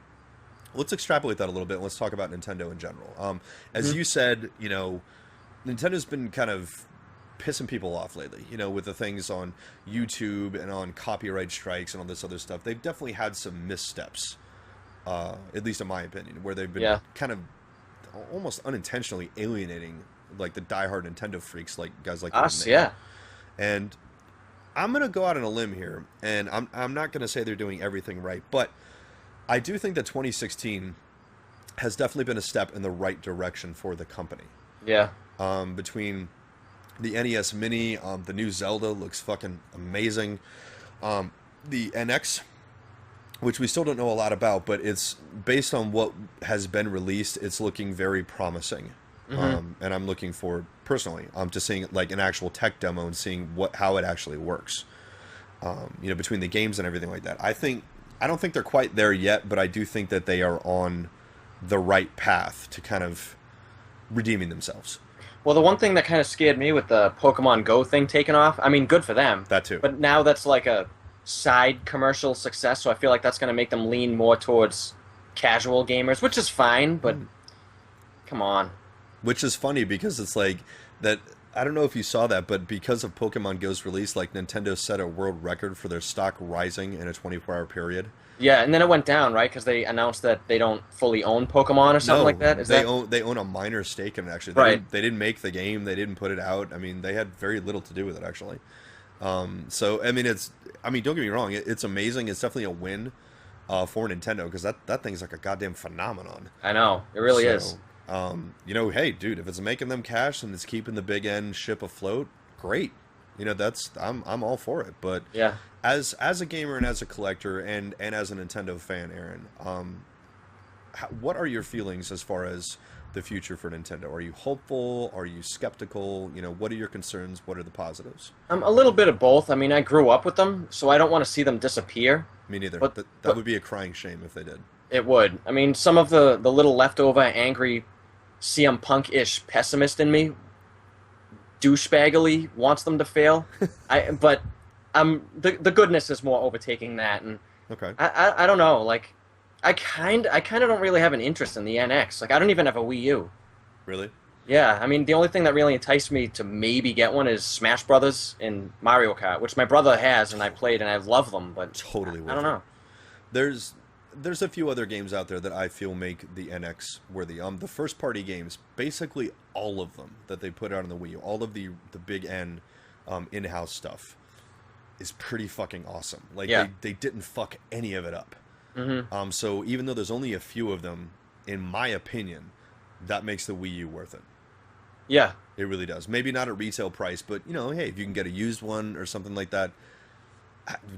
let's extrapolate that a little bit. Let's talk about Nintendo in general. As you said, you know, Nintendo's been kind of pissing people off lately, you know, with the things on YouTube and on copyright strikes and all this other stuff. They've definitely had some missteps, at least in my opinion, where they've been kind of almost unintentionally alienating, like, the diehard Nintendo freaks, like guys like us, yeah. And I'm going to go out on a limb here, and I'm not going to say they're doing everything right, but I do think that 2016 has definitely been a step in the right direction for the company. Yeah. Between the NES Mini, the new Zelda looks fucking amazing. The NX, which we still don't know a lot about, but it's based on what has been released, it's looking very promising. And I'm looking forward personally to seeing, like, an actual tech demo and seeing how it actually works. You know, between the games and everything like that. I don't think they're quite there yet, but I do think that they are on the right path to kind of redeeming themselves. Well, the one thing that kind of scared me with the Pokemon Go thing taking off, I mean, good for them. That too. But now that's like a side commercial success, so I feel like that's going to make them lean more towards casual gamers, which is fine, but come on. Which is funny because it's like that I don't know if you saw that, but because of Pokemon Go's release, like Nintendo set a world record for their stock rising in a 24-hour period. Yeah, and then it went down, right? Because they announced that they don't fully own Pokemon or something like No, that. Is that they own a minor stake in it. Actually, right? they didn't make the game. They didn't put it out. I mean, they had very little to do with it actually. So I mean, don't get me wrong. It's amazing. It's definitely a win for Nintendo because that thing's like a goddamn phenomenon. I know it really is. Hey, dude, if it's making them cash and it's keeping the big end ship afloat, great. I'm all for it. But Yeah. as a gamer and as a collector and as a Nintendo fan, Aaron, what are your feelings as far as the future for Nintendo? Are you hopeful? Are you skeptical? What are your concerns? What are the positives? A little bit of both. I mean, I grew up with them, so I don't want to see them disappear. Me neither. But, That would be a crying shame if they did. It would. I mean, some of the little leftover angry CM Punk-ish pessimist in me douchebaggily wants them to fail. But the goodness is more overtaking that, and Okay. I don't know. Like, I kind of don't really have an interest in the NX. Like, I don't even have a Wii U. Really? Yeah, I mean, the only thing that really enticed me to maybe get one is Smash Brothers and Mario Kart, which my brother has, and I played, and I love them, but Totally I worth don't it. know. There's a few other games out there that I feel make the NX worthy. The first party games, basically all of them that they put out on the Wii U, all of the big N in-house stuff is pretty fucking awesome. Like Yeah. they didn't fuck any of it up. Mm-hmm. So even though there's only a few of them, in my opinion, that makes the Wii U worth it. Yeah. It really does. Maybe not at retail price, but hey, if you can get a used one or something like that,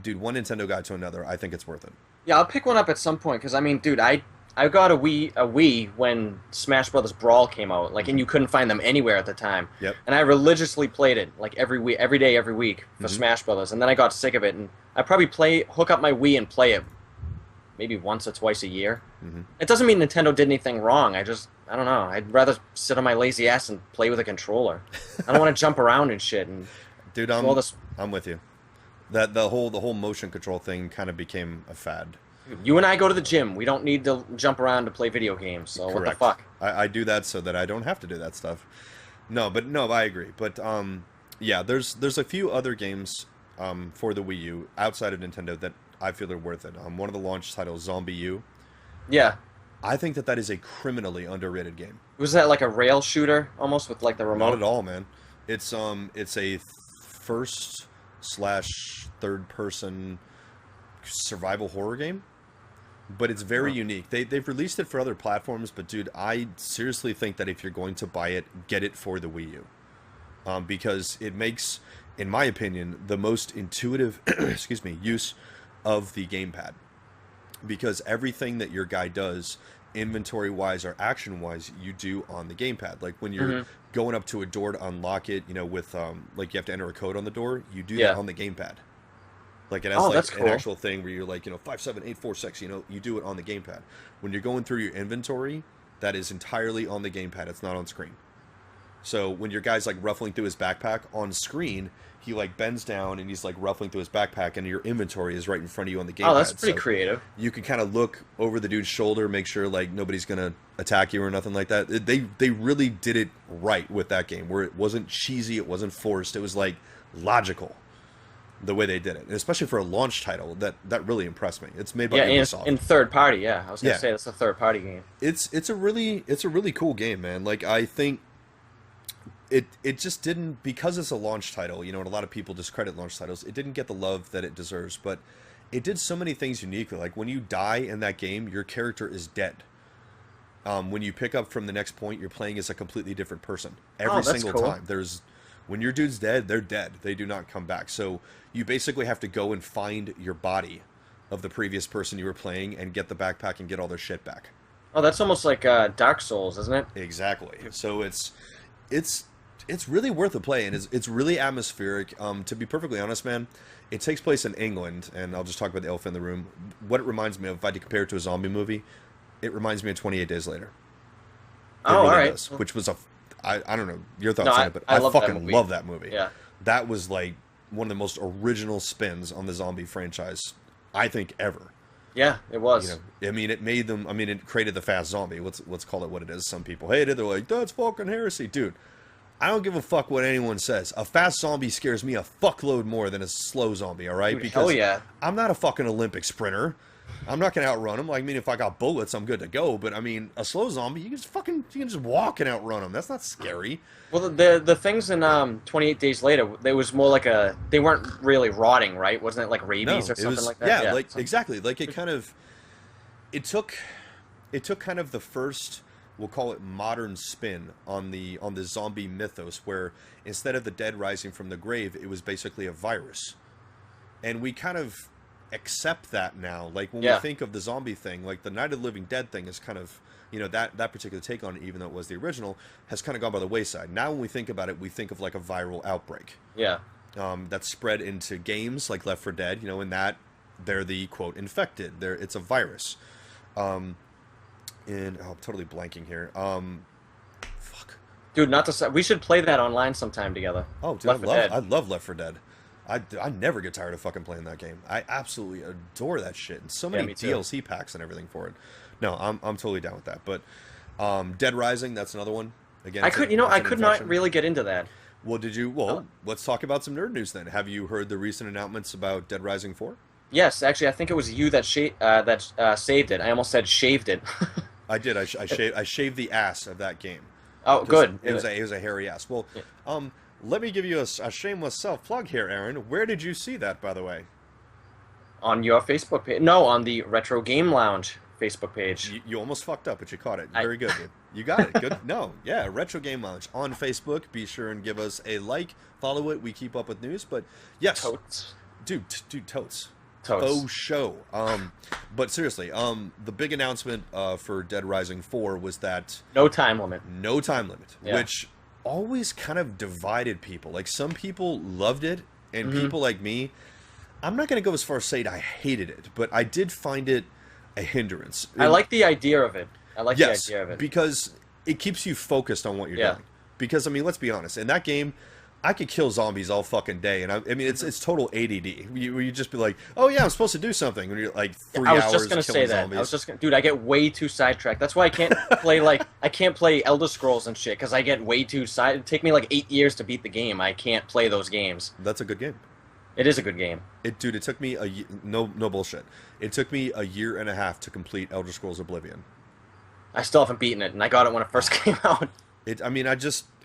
dude, one Nintendo guy to another, I think it's worth it. Yeah, I'll pick one up at some point, because, I mean, dude, I got a Wii when Smash Brothers Brawl came out, like, and you couldn't find them anywhere at the time. Yep. And I religiously played it, like, every day, every week for Mhm. Smash Brothers, and then I got sick of it, and I probably hook up my Wii and play it maybe once or twice a year. Mhm. It doesn't mean Nintendo did anything wrong. I don't know. I'd rather sit on my lazy ass and play with a controller. I don't want to jump around and shit. And Dude, do all this. I'm with you. That the whole motion control thing kind of became a fad. You and I go to the gym. We don't need to jump around to play video games. So what the Correct. fuck? I do that so that I don't have to do that stuff. No, I agree. But yeah, there's a few other games for the Wii U outside of Nintendo that I feel are worth it. One of the launch titles, Zombie U. Yeah. I think that is a criminally underrated game. Was that like a rail shooter almost with like the remote? Not at all, man. It's a first / third person survival horror game, but it's very unique. They've released it for other platforms, but dude, I seriously think that if you're going to buy it, get it for the Wii U, because it makes, in my opinion, the most intuitive excuse me, use of the gamepad, because everything that your guy does inventory wise or action wise you do on the gamepad. Like when you're going up to a door to unlock it, with like you have to enter a code on the door, you do that on the gamepad. Like it has that's an cool. actual thing where you're like 57846, you do it on the gamepad. When you're going through your inventory, that is entirely on the gamepad. It's not on screen. So when your guy's like ruffling through his backpack on screen, he like bends down and he's like ruffling through his backpack, and your inventory is right in front of you on the gamepad. Oh, that's pretty creative. You can kind of look over the dude's shoulder, make sure like nobody's gonna attack you or nothing like that. They really did it right with that game, where it wasn't cheesy, it wasn't forced, it was like logical the way they did it, and especially for a launch title. That really impressed me. It's made by Ubisoft. in third party. Yeah, I was gonna say that's a third party game. It's a really cool game, man. Like I think it just didn't, because it's a launch title, and a lot of people discredit launch titles, it didn't get the love that it deserves, but it did so many things uniquely. Like when you die in that game, your character is dead. When you pick up from the next point, you're playing as a completely different person every single cool. time. When your dude's dead, they're dead. They do not come back. So you basically have to go and find your body of the previous person you were playing and get the backpack and get all their shit back. Oh, that's almost like Dark Souls, isn't it? Exactly. So it's really worth a play, and it's really atmospheric. To be perfectly honest, man, it takes place in England, and I'll just talk about the elephant in the room. What it reminds me of, if I had to compare it to a zombie movie, it reminds me of 28 Days Later. All right. Does, which was I don't know your thoughts No, on it, but I love that fucking movie. love that movie. Yeah. That was like one of the most original spins on the zombie franchise, I think, ever. Yeah, it was. I mean, it made them. I mean, it created the fast zombie. Let's call it what it is. Some people hated. They're like, that's fucking heresy, dude. I don't give a fuck what anyone says. A fast zombie scares me a fuckload more than a slow zombie, all right? Dude, Because hell yeah. I'm not a fucking Olympic sprinter. I'm not going to outrun them. Like, I mean, if I got bullets, I'm good to go. But, I mean, a slow zombie, you can just walk and outrun them. That's not scary. Well, the things in 28 Days Later, they was more like they weren't really rotting, right? Wasn't it like rabies or something like that? Yeah, like, exactly. Like, it took kind of the first, we'll call it modern spin on the zombie mythos, where instead of the dead rising from the grave, it was basically a virus. And we kind of accept that now. Like, when we think of the zombie thing, like the Night of the Living Dead thing is kind of, that particular take on it, even though it was the original, has kind of gone by the wayside. Now when we think about it, we think of like a viral outbreak. Yeah. That's spread into games like Left 4 Dead, in that they're the, quote, infected. It's a virus. I'm totally blanking here. Fuck. Dude, not to say, we should play that online sometime together. Oh, dude, I love Left 4 Dead. I never get tired of fucking playing that game. I absolutely adore that shit, and so many DLC packs and everything for it. No, I'm totally down with that. But Dead Rising, that's another one. Again, I could not really get into that. Well, let's talk about some nerd news then. Have you heard the recent announcements about Dead Rising 4? Yes, actually, I think it was you that saved it. I almost said shaved it. I did. I shaved the ass of that game. Oh, good. It was a hairy ass. Well, let me give you a shameless self-plug here, Aaron. Where did you see that, by the way? On your Facebook page. No, on the Retro Game Lounge Facebook page. You almost fucked up, but you caught it. Very good, dude. You got it. Good. No, yeah, Retro Game Lounge on Facebook. Be sure and give us a like. Follow it. We keep up with news. But, yes. Totes. Dude, totes. Totes. Oh, show. But seriously, the big announcement for Dead Rising 4 was that... No time limit. No time limit, which always kind of divided people. Like, some people loved it, and people like me, I'm not going to go as far as saying I hated it, but I did find it a hindrance. I like the idea of it. The idea of it. Because it keeps you focused on what you're doing. Because, I mean, let's be honest. In that game, I could kill zombies all fucking day, and I mean, it's total ADD. You just be like, oh yeah, I'm supposed to do something, when you're like 3 hours killing zombies. I was just gonna say that. Dude, I get way too sidetracked. That's why I can't play Elder Scrolls and shit, because I get way too It'd take me like 8 years to beat the game. I can't play those games. That's a good game. It is a good game. It took me no bullshit. It took me a year and a half to complete Elder Scrolls Oblivion. I still haven't beaten it, and I got it when it first came out.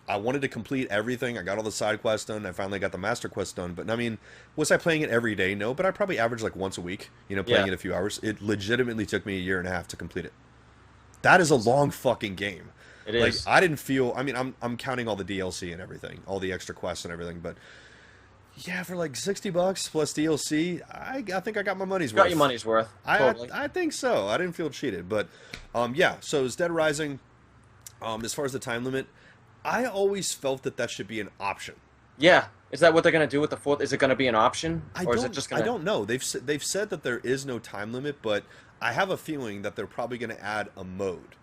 I wanted to complete everything. I got all the side quests done. I finally got the master quest done. But, I mean, was I playing it every day? No, but I probably averaged like once a week, playing it a few hours. It legitimately took me a year and a half to complete it. That is a long fucking game. It is. Like, I didn't feel... I mean, I'm counting all the DLC and everything, all the extra quests and everything, but... Yeah, for like $60 plus DLC, I think I got my money's worth. Got your money's worth. Totally. I think so. I didn't feel cheated. But, so it's Dead Rising. As far as the time limit... I always felt that should be an option. Yeah. Is that what they're going to do with the 4th? Is it going to be an option? Or is it just going to... I don't know. They've said that there is no time limit, but I have a feeling that they're probably going to add a mode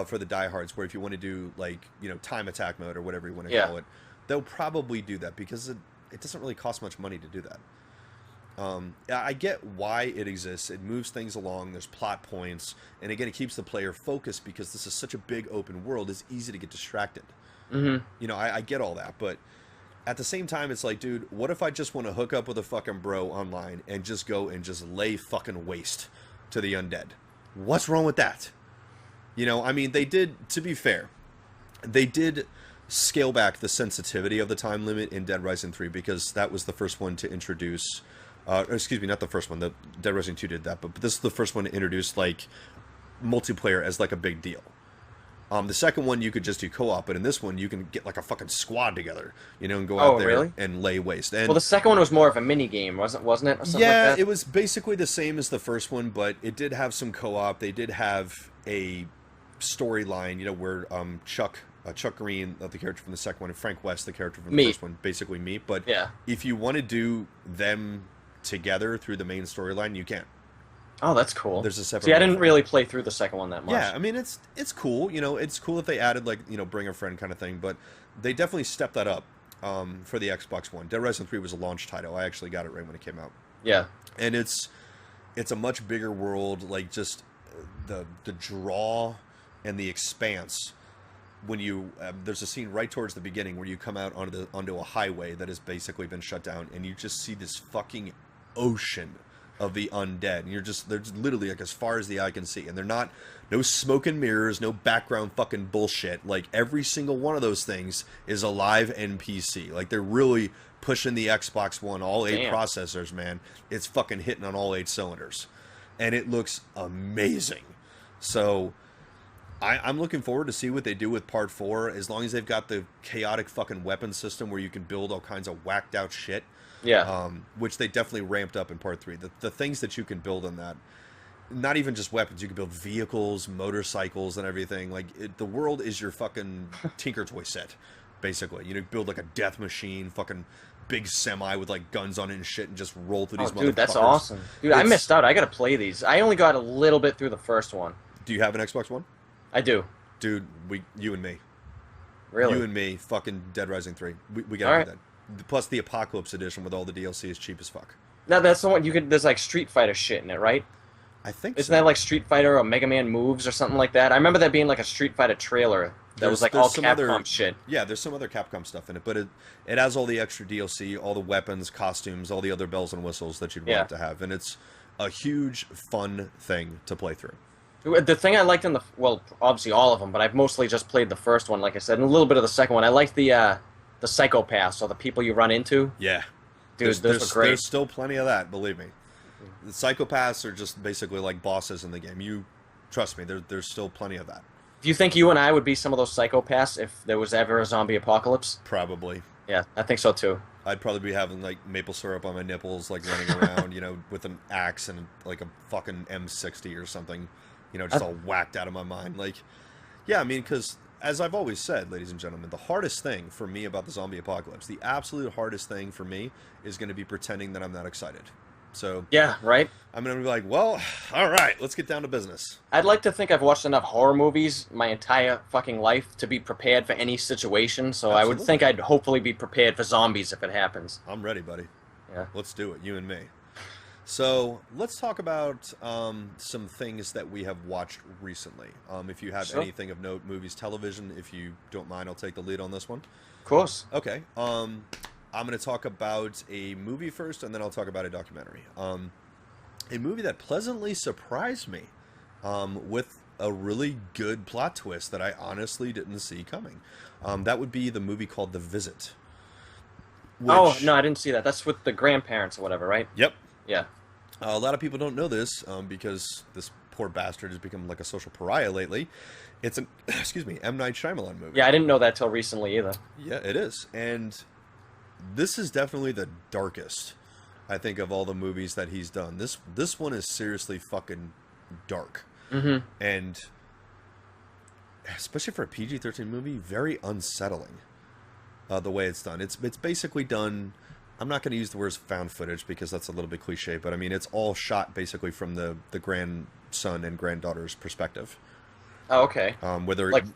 for the diehards, where if you want to do, like, time attack mode or whatever you want to call it, they'll probably do that, because it doesn't really cost much money to do that. I get why it exists. It moves things along. There's plot points. And again, it keeps the player focused, because this is such a big open world. It's easy to get distracted. Mm-hmm. I get all that, but at the same time, it's like, dude, what if I just want to hook up with a fucking bro online and just go and just lay fucking waste to the undead? What's wrong with that? I mean, they did, to be fair, they did scale back the sensitivity of the time limit in Dead Rising 3, because that was the first one to introduce, excuse me, not the first one, the Dead Rising 2 did that, but this is the first one to introduce, like, multiplayer as, like, a big deal. The second one, you could just do co-op, but in this one, you can get like a fucking squad together, and go out there and lay waste. And, well, the second one was more of a mini game, wasn't it? Or something yeah, like that? It was basically the same as the first one, but it did have some co-op. They did have a storyline, where Chuck Green, the character from the second one, and Frank West, the character from the first one, basically meet. But if you want to do them together through the main storyline, you can. Oh, that's cool. There's a separate. See, I didn't really play through the second one that much. Yeah, I mean, it's cool. It's cool that they added, like, bring a friend kind of thing, but they definitely stepped that up for the Xbox One. Dead Rising 3 was a launch title. I actually got it right when it came out. Yeah. And it's a much bigger world. Like, just the draw and the expanse when you there's a scene right towards the beginning where you come out onto a highway that has basically been shut down, and you just see this fucking ocean of the undead, and they're just literally like as far as the eye can see, and they're not no smoke and mirrors, no background fucking bullshit. Like every single one of those things is a live NPC. Like they're really pushing the Xbox One, all 8 processors, man. It's fucking hitting on all 8 cylinders, and it looks amazing. So I'm looking forward to see what they do with Part 4, as long as they've got the chaotic fucking weapon system where you can build all kinds of whacked out shit. Yeah. Which they definitely ramped up in Part 3. The things that you can build in that, not even just weapons, you can build vehicles, motorcycles, and everything. Like, the world is your fucking Tinker Toy set, basically. You know, build like a death machine, fucking big semi with like guns on it and shit, and just roll through these motherfuckers. Dude, that's awesome. Dude, I missed out. I gotta play these. I only got a little bit through the first one. Do you have an Xbox One? I do. Dude, you and me. Really? You and me, fucking Dead Rising 3. We gotta do that. Plus the Apocalypse Edition with all the DLC is cheap as fuck. No, that's the one there's like Street Fighter shit in it, right? I think Isn't that like Street Fighter or Mega Man Moves or something like that? I remember that being like a Street Fighter trailer that was like all Capcom shit. Yeah, there's some other Capcom stuff in it, but it has all the extra DLC, all the weapons, costumes, all the other bells and whistles that you'd want to have, and it's a huge, fun thing to play through. The thing I liked well, obviously all of them, but I've mostly just played the first one, like I said, and a little bit of the second one. I liked the psychopaths, or the people you run into. Yeah. Dude, those were great. There's still plenty of that, believe me. The psychopaths are just basically like bosses in the game. Trust me, there's still plenty of that. Do you think you and I would be some of those psychopaths if there was ever a zombie apocalypse? Probably. Yeah, I think so too. I'd probably be having like maple syrup on my nipples, like running around, you know, with an axe and like a fucking M60 or something, you know, just all whacked out of my mind. Like, yeah, I mean, because as I've always said, ladies and gentlemen, the hardest thing for me about the zombie apocalypse, the absolute hardest thing for me is going to be pretending that I'm not excited. So yeah, right. I'm going to be like, well, all right, let's get down to business. I'd like to think I've watched enough horror movies my entire fucking life to be prepared for any situation. So Absolutely. I would think I'd hopefully be prepared for zombies if it happens. I'm ready, buddy. Yeah. Let's do it, you and me. So let's talk about some things that we have watched recently. If you have anything of note, movies, television, if you don't mind, I'll take the lead on this one. Of course. Okay. I'm going to talk about a movie first, and then I'll talk about a documentary. A movie that pleasantly surprised me with a really good plot twist that I honestly didn't see coming. That would be the movie called The Visit. Oh, no, I didn't see that. That's with the grandparents or whatever, right? Yep. Yeah. A lot of people don't know this because this poor bastard has become like a social pariah lately. It's an, M. Night Shyamalan movie. Yeah, I didn't know that till recently either. Yeah, it is. And this is definitely the darkest, I think, of all the movies that he's done. This one is seriously fucking dark. Mm-hmm. And especially for a PG-13 movie, very unsettling the way it's done. It's basically done... I'm not going to use the words found footage because that's a little bit cliche, but I mean, it's all shot basically from the grandson and granddaughter's perspective. Oh, okay. Whether like,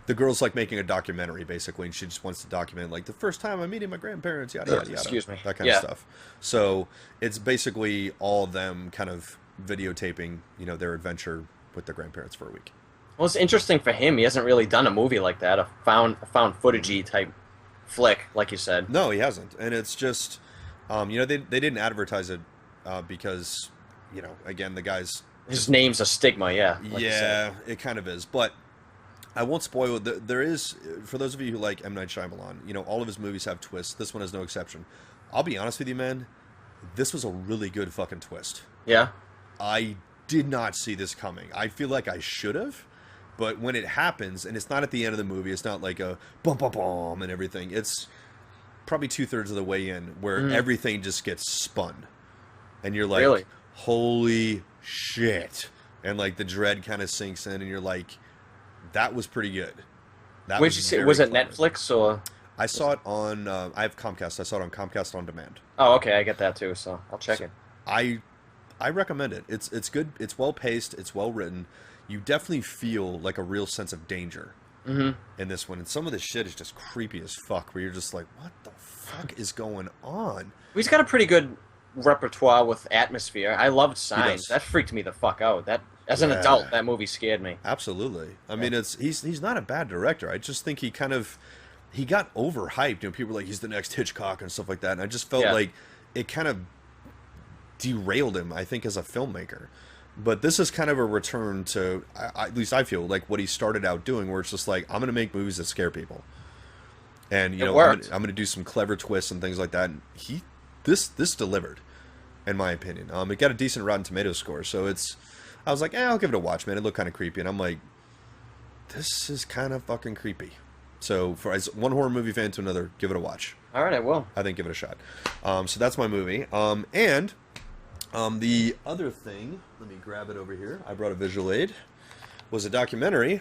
the girl's like making a documentary basically, and she just wants to document like the first time I'm meeting my grandparents, yada yada yada. Excuse me. That kind of stuff. So it's basically all of them kind of videotaping, you know, their adventure with their grandparents for a week. Well, it's interesting for him. He hasn't really done a movie like that, a found footage-y type flick, like you said. No, he hasn't, and it's just, you know, they didn't advertise it because, you know, again, the guy's his name's a stigma, yeah. Like yeah, it kind of is, but I won't spoil it. There is, for those of you who like M. Night Shyamalan, you know, all of his movies have twists. This one is no exception. I'll be honest with you, man. This was a really good fucking twist. Yeah. I did not see this coming. I feel like I should have. But when it happens, and it's not at the end of the movie, it's not like a bum bum bum and everything. It's probably 2/3 of the way in where everything just gets spun, and you're like, really? Holy shit! And like the dread kind of sinks in, and you're like, that was pretty good. That was it Netflix or? I saw it on. I have Comcast. I saw it on Comcast On Demand. Oh, okay, I get that too. So I'll check it. I recommend it. It's good. It's well paced. It's well written. You definitely feel like a real sense of danger in this one. And some of this shit is just creepy as fuck, where you're just like, what the fuck is going on? He's got a pretty good repertoire with atmosphere. I loved Signs. That freaked me the fuck out. As an Yeah, adult, that movie scared me. absolutely. I Yeah. mean, he's not a bad director. I just think he got overhyped. You know, people were like he's the next Hitchcock and stuff like that, and I just felt Yeah. like it kind of derailed him. I think as a filmmaker. But this is kind of a return to, at least I feel like what he started out doing, where it's just like I'm going to make movies that scare people, and you It know worked. I'm going to do some clever twists and things like that. And this delivered, in my opinion. It got a decent Rotten Tomatoes score, so I was like, I'll give it a watch, man. It looked kind of creepy, and I'm like, this is kind of fucking creepy. So for as one horror movie fan to another, give it a watch. All right, I will. I think give it a shot. So that's my movie. And the other thing, let me grab it over here. I brought a visual aid. Was a documentary,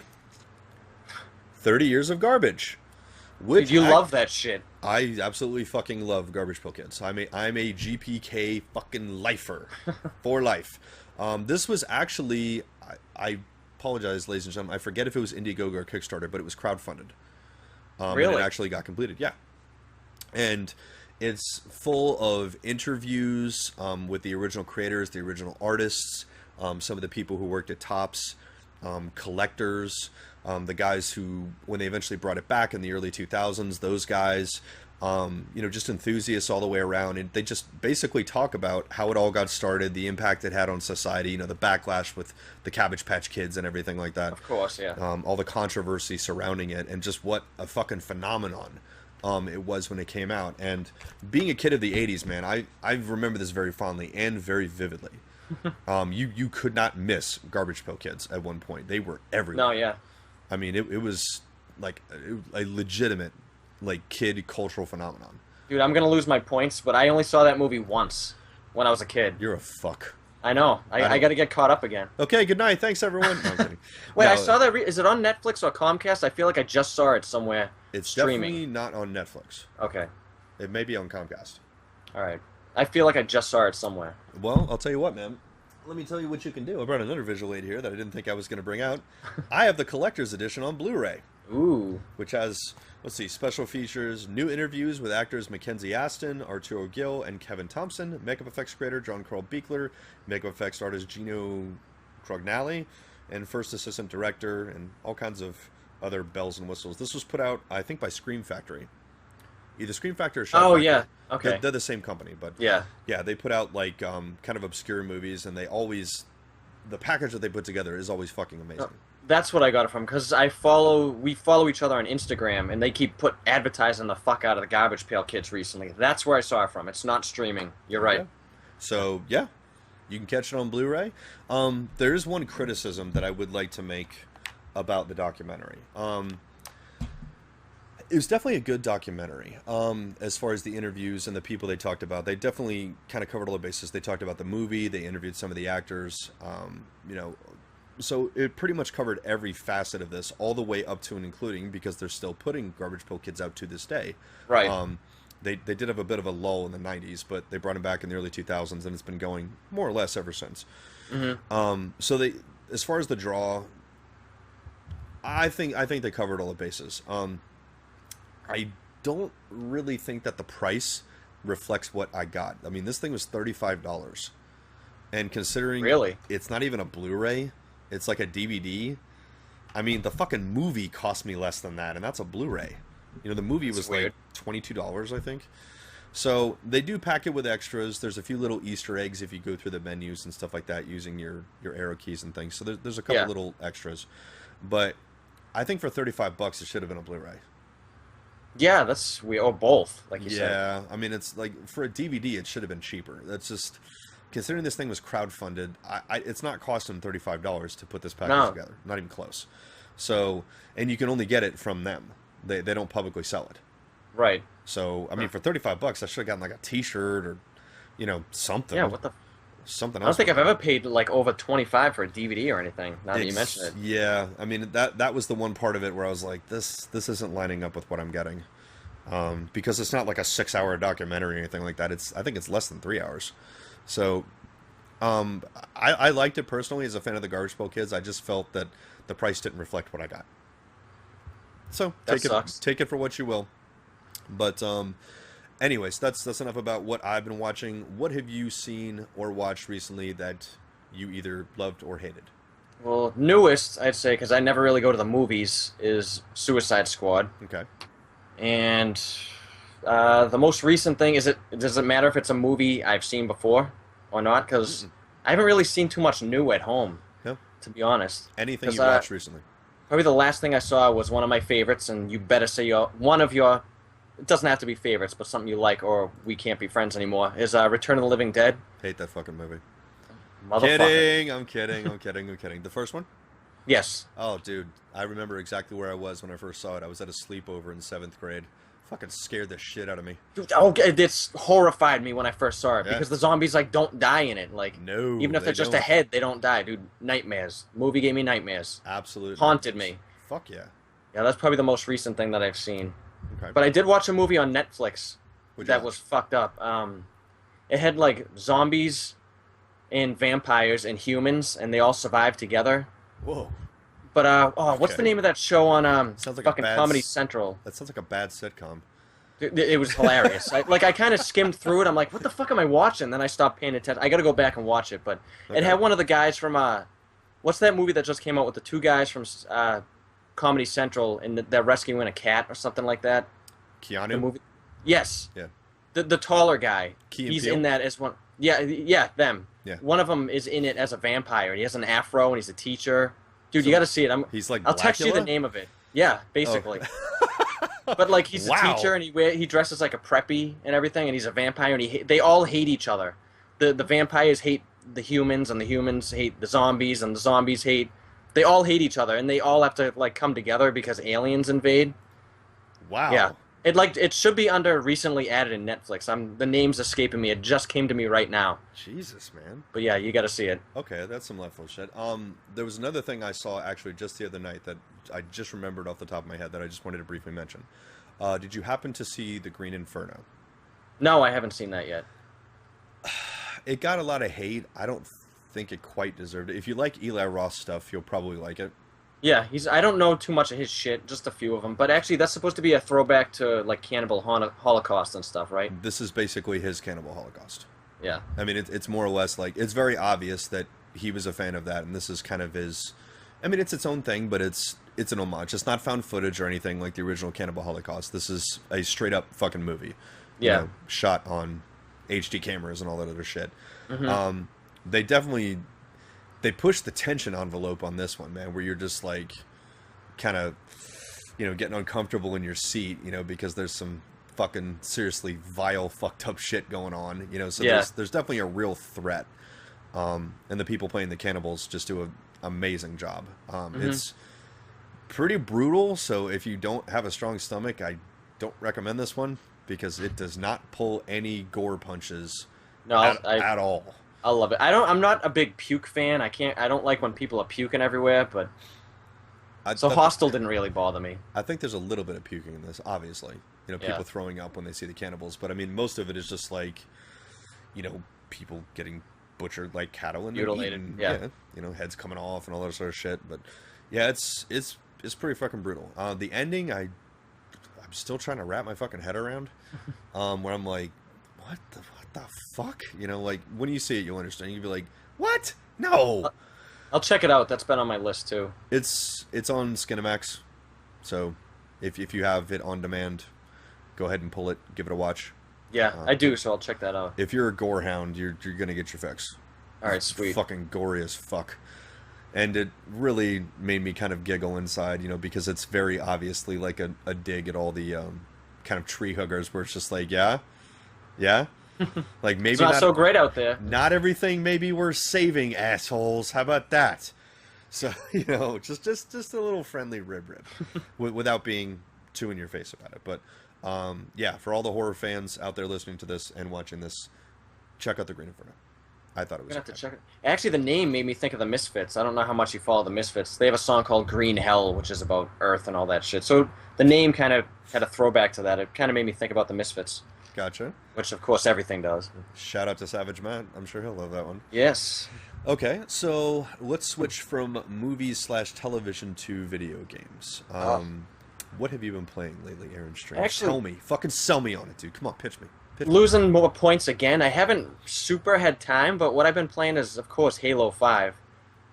30 Years of Garbage. Dude, you love that shit. I absolutely fucking love Garbage Pail Kids. I'm a GPK fucking lifer for life. This was actually, I apologize, ladies and gentlemen. I forget if it was Indiegogo or Kickstarter, but it was crowdfunded. Really? And it actually got completed. Yeah. And it's full of interviews with the original creators, the original artists, some of the people who worked at Topps, collectors, the guys who, when they eventually brought it back in the early 2000s, those guys, just enthusiasts all the way around. And they just basically talk about how it all got started, the impact it had on society, the backlash with the Cabbage Patch Kids and everything like that. Of course, yeah. All the controversy surrounding it, and just what a fucking phenomenon it was when it came out. And being a kid of the 80s, man, I remember this very fondly and very vividly. You could not miss Garbage Pail Kids at one point. They were everywhere. No, yeah. I mean, it was like a legitimate like kid cultural phenomenon. Dude, I'm gonna lose my points, but I only saw that movie once when I was a kid. You're a fuck. I know. I gotta get caught up again. Okay, good night. Thanks, everyone. No, I'm kidding. Wait, No, I saw that. Is it on Netflix or Comcast? I feel like I just saw it somewhere. It's streaming. definitely not on Netflix. Okay. It may be on Comcast. All right. I feel like I just saw it somewhere. Well, I'll tell you what, man. Let me tell you what you can do. I brought another visual aid here that I didn't think I was going to bring out. I have the collector's edition on Blu-ray, Ooh. which has, let's see, special features, new interviews with actors Mackenzie Aston, Arturo Gil, and Kevin Thompson, makeup effects creator John Carl Beekler, makeup effects artist Gino Crognali, and first assistant director, and all kinds of other bells and whistles. This was put out, I think, by Scream Factory. Either Scream Factory or Shout Oh Factory. yeah. Okay. They're the same company, but Yeah. yeah, they put out like kind of obscure movies, and the package that they put together is always fucking amazing. That's what I got it from, because we follow each other on Instagram, and they keep advertising the fuck out of the Garbage Pail Kids recently. That's where I saw it from. It's not streaming. You're right. Yeah. So yeah, you can catch it on Blu-ray. There is one criticism that I would like to make about the documentary. It was definitely a good documentary. As far as the interviews and the people they talked about, they definitely kind of covered all the bases. They talked about the movie. They interviewed some of the actors. So it pretty much covered every facet of this, all the way up to and including, because they're still putting Garbage Pail Kids out to this day. Right. They did have a bit of a lull in the 90s, but they brought him back in the early 2000s, and it's been going more or less ever since. Mm-hmm. So they, as far as the draw, I think they covered all the bases. I don't really think that the price reflects what I got. I mean, this thing was $35, and considering Really? it's not even a Blu-ray, it's like a DVD. I mean, the fucking movie cost me less than that, and that's a Blu-ray. The movie was weird. like $22, I think. So they do pack it with extras. There's a few little Easter eggs if you go through the menus and stuff like that using your arrow keys and things. So there's a couple little extras, but I think for $35 it should have been a Blu-ray. Yeah, that's or both, like you said. Yeah, I mean, it's like for a DVD it should have been cheaper. That's just considering this thing was crowdfunded. It's not costing $35 to put this package together. Not even close. So, and you can only get it from them. They don't publicly sell it. Right. So, I mean, for $35, I should have gotten like a T-shirt or, something. Yeah. What the? Something I else. don't think I've ever paid like over $25 for a DVD or anything. Now that you mention it. Yeah, I mean that was the one part of it where I was like, this isn't lining up with what I'm getting, because it's not like a 6-hour documentary or anything like that. I think it's less than 3 hours. So, I liked it personally as a fan of the Garbage Pail Kids. I just felt that the price didn't reflect what I got. So That sucks. Take it for what you will. But anyways, that's enough about what I've been watching. What have you seen or watched recently that you either loved or hated? Well, newest, I'd say, because I never really go to the movies, is Suicide Squad. Okay. And the most recent thing is does it matter if it's a movie I've seen before or not? Because Mm-mm. I haven't really seen too much new at home, No. to be honest. Anything 'Cause, you've watched recently? probably the last thing I saw was one of my favorites, and you better say one of your. It doesn't have to be favorites, but something you like, or we can't be friends anymore. Is Return of the Living Dead? Hate that fucking movie. Motherfucker. Kidding. I'm kidding. I'm kidding. I'm kidding. The first one? Yes. Oh, dude. I remember exactly where I was when I first saw it. I was at a sleepover in 7th grade. Fucking scared the shit out of me. Dude, it's horrified me when I first saw it Yeah. because the zombies like don't die in it. Like No, even if they they're just don't. a head, they don't die, dude. Nightmares. Movie gave me nightmares. Absolutely. Haunted me. Fuck yeah. Yeah, that's probably the most recent thing that I've seen. Okay. But I did watch a movie on Netflix What'd you that watch? was fucked up. It had like zombies and vampires and humans, and they all survived together. Whoa. But what's the Okay. name of that show on Sounds like a fucking bad Comedy s- Central? That sounds like a bad sitcom. It was hilarious. I kind of skimmed through it. I'm like, what the fuck am I watching? Then I stopped paying attention. I got to go back and watch it. But Okay. it had one of the guys from what's that movie that just came out with the two guys from Comedy Central and they're rescuing a cat or something like that? The Keanu? movie. Yes. Yeah. The taller guy. Key and He's Peele? in that as one. Yeah, them. Yeah. One of them is in it as a vampire. He has an afro and he's a teacher. Dude, you got to see it. He's like I'll text you the Blackula? name of it. Yeah, basically. Oh. But like he's a Wow. teacher and he dresses like a preppy and everything, and he's a vampire and they all hate each other. The vampires hate the humans and the humans hate the zombies and the zombies hate. They all hate each other and they all have to like come together because aliens invade. Wow. Yeah. It should be under recently added in Netflix. The name's escaping me. It just came to me right now. Jesus, man. But yeah, you got to see it. Okay, that's some left field shit. There was another thing I saw actually just the other night that I just remembered off the top of my head that I just wanted to briefly mention. Did you happen to see The Green Inferno? No, I haven't seen that yet. It got a lot of hate. I don't think it quite deserved it. If you like Eli Roth stuff, you'll probably like it. Yeah, I don't know too much of his shit, just a few of them. But actually, that's supposed to be a throwback to like Cannibal Holocaust and stuff, right? This is basically his Cannibal Holocaust. Yeah. I mean, it's more or less like, it's very obvious that he was a fan of that, and this is kind of his, I mean, it's its own thing, but it's an homage. It's not found footage or anything like the original Cannibal Holocaust. This is a straight up fucking movie. Yeah. Shot on HD cameras and all that other shit. Mm-hmm. They pushed the tension envelope on this one, man, where you're just like kind of, getting uncomfortable in your seat, because there's some fucking seriously vile, fucked up shit going on, so Yeah. there's definitely a real threat. And the people playing the cannibals just do an amazing job. It's pretty brutal, so if you don't have a strong stomach, I don't recommend this one because it does not pull any gore punches No, at all. I love it. I'm not a big puke fan. I don't like when people are puking everywhere, but Hostel didn't really bother me. I think there's a little bit of puking in this, obviously. People Yeah. throwing up when they see the cannibals, but I mean, most of it is just like, people getting butchered like cattle and Mutilated, eaten. yeah. Heads coming off and all that sort of shit. But yeah, it's pretty fucking brutal. The ending, I'm still trying to wrap my fucking head around. Where I'm like, what the fuck? Like when you see it, you'll understand. You'll be like, what? No. I'll check it out. That's been on my list too. It's on Skinamax, so if you have it on demand, go ahead and pull it, give it a watch. Yeah, I do, so I'll check that out. If you're a gore hound, you're gonna get your fix. All right, It's sweet. fucking gory as fuck, and it really made me kind of giggle inside, because it's very obviously like a dig at all the kind of tree huggers, where it's just like, yeah, like maybe It's not so great out there. not everything maybe we're saving, assholes. How about that? So, just a little friendly rib without being too in your face about it. But yeah, for all the horror fans out there listening to this and watching this, check out The Green Inferno. I thought it I'm was gonna have to okay. check it. Actually, the name made me think of the Misfits. I don't know how much you follow the Misfits. They have a song called Green Hell, which is about Earth and all that shit. So the name kind of had a throwback to that. It kind of made me think about the Misfits, Gotcha. which of course everything does. Shout out to Savage Matt. I'm sure he'll love that one. Yes. Okay, so let's switch from movies/television to video games. What have you been playing lately, Aaron Strange? Actually- Tell me. Fucking sell me on it, dude. Come on, pitch me. Losing more points again. I haven't super had time, but what I've been playing is, of course, Halo 5.